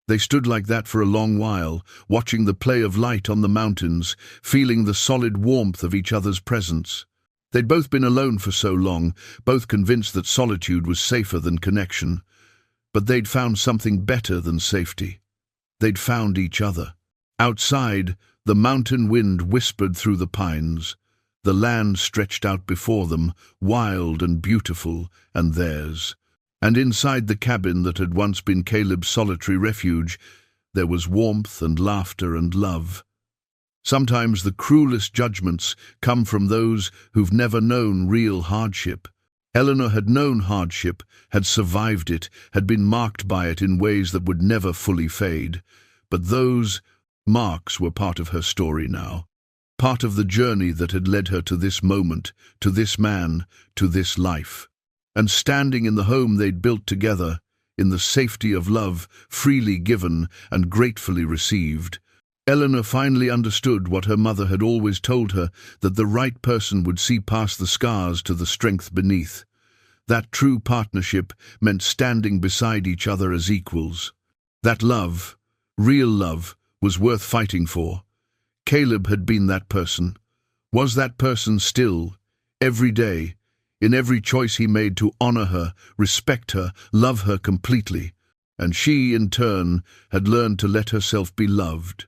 They stood like that for a long while, watching the play of light on the mountains, feeling the solid warmth of each other's presence. They'd both been alone for so long, both convinced that solitude was safer than connection. But they'd found something better than safety. They'd found each other. Outside, the mountain wind whispered through the pines. The land stretched out before them, wild and beautiful, and theirs. And inside the cabin that had once been Caleb's solitary refuge, there was warmth and laughter and love. Sometimes the cruelest judgments come from those who've never known real hardship. Eleanor had known hardship, had survived it, had been marked by it in ways that would never fully fade. But those marks were part of her story now, part of the journey that had led her to this moment, to this man, to this life. And standing in the home they'd built together, in the safety of love, freely given and gratefully received, Eleanor finally understood what her mother had always told her, that the right person would see past the scars to the strength beneath. That true partnership meant standing beside each other as equals. That love, real love, was worth fighting for. Caleb had been that person. Was that person still, every day, in every choice he made to honor her, respect her, love her completely. And she, in turn, had learned to let herself be loved,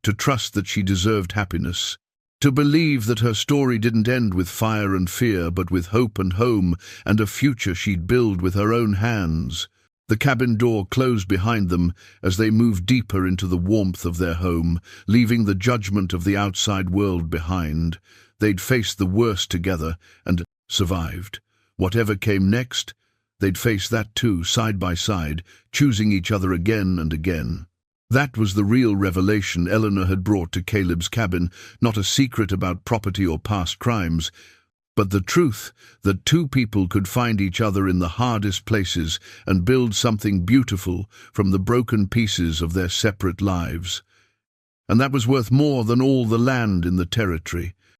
to trust that she deserved happiness, to believe that her story didn't end with fire and fear, but with hope and home, and a future she'd build with her own hands. The cabin door closed behind them as they moved deeper into the warmth of their home, leaving the judgment of the outside world behind. They'd faced the worst together and survived. Whatever came next, they'd face that too, side by side, choosing each other again and again. That was the real revelation Eleanor had brought to Caleb's cabin, not a secret about property or past crimes, but the truth that two people could find each other in the hardest places and build something beautiful from the broken pieces of their separate lives. And that was worth more than all the land in the territory.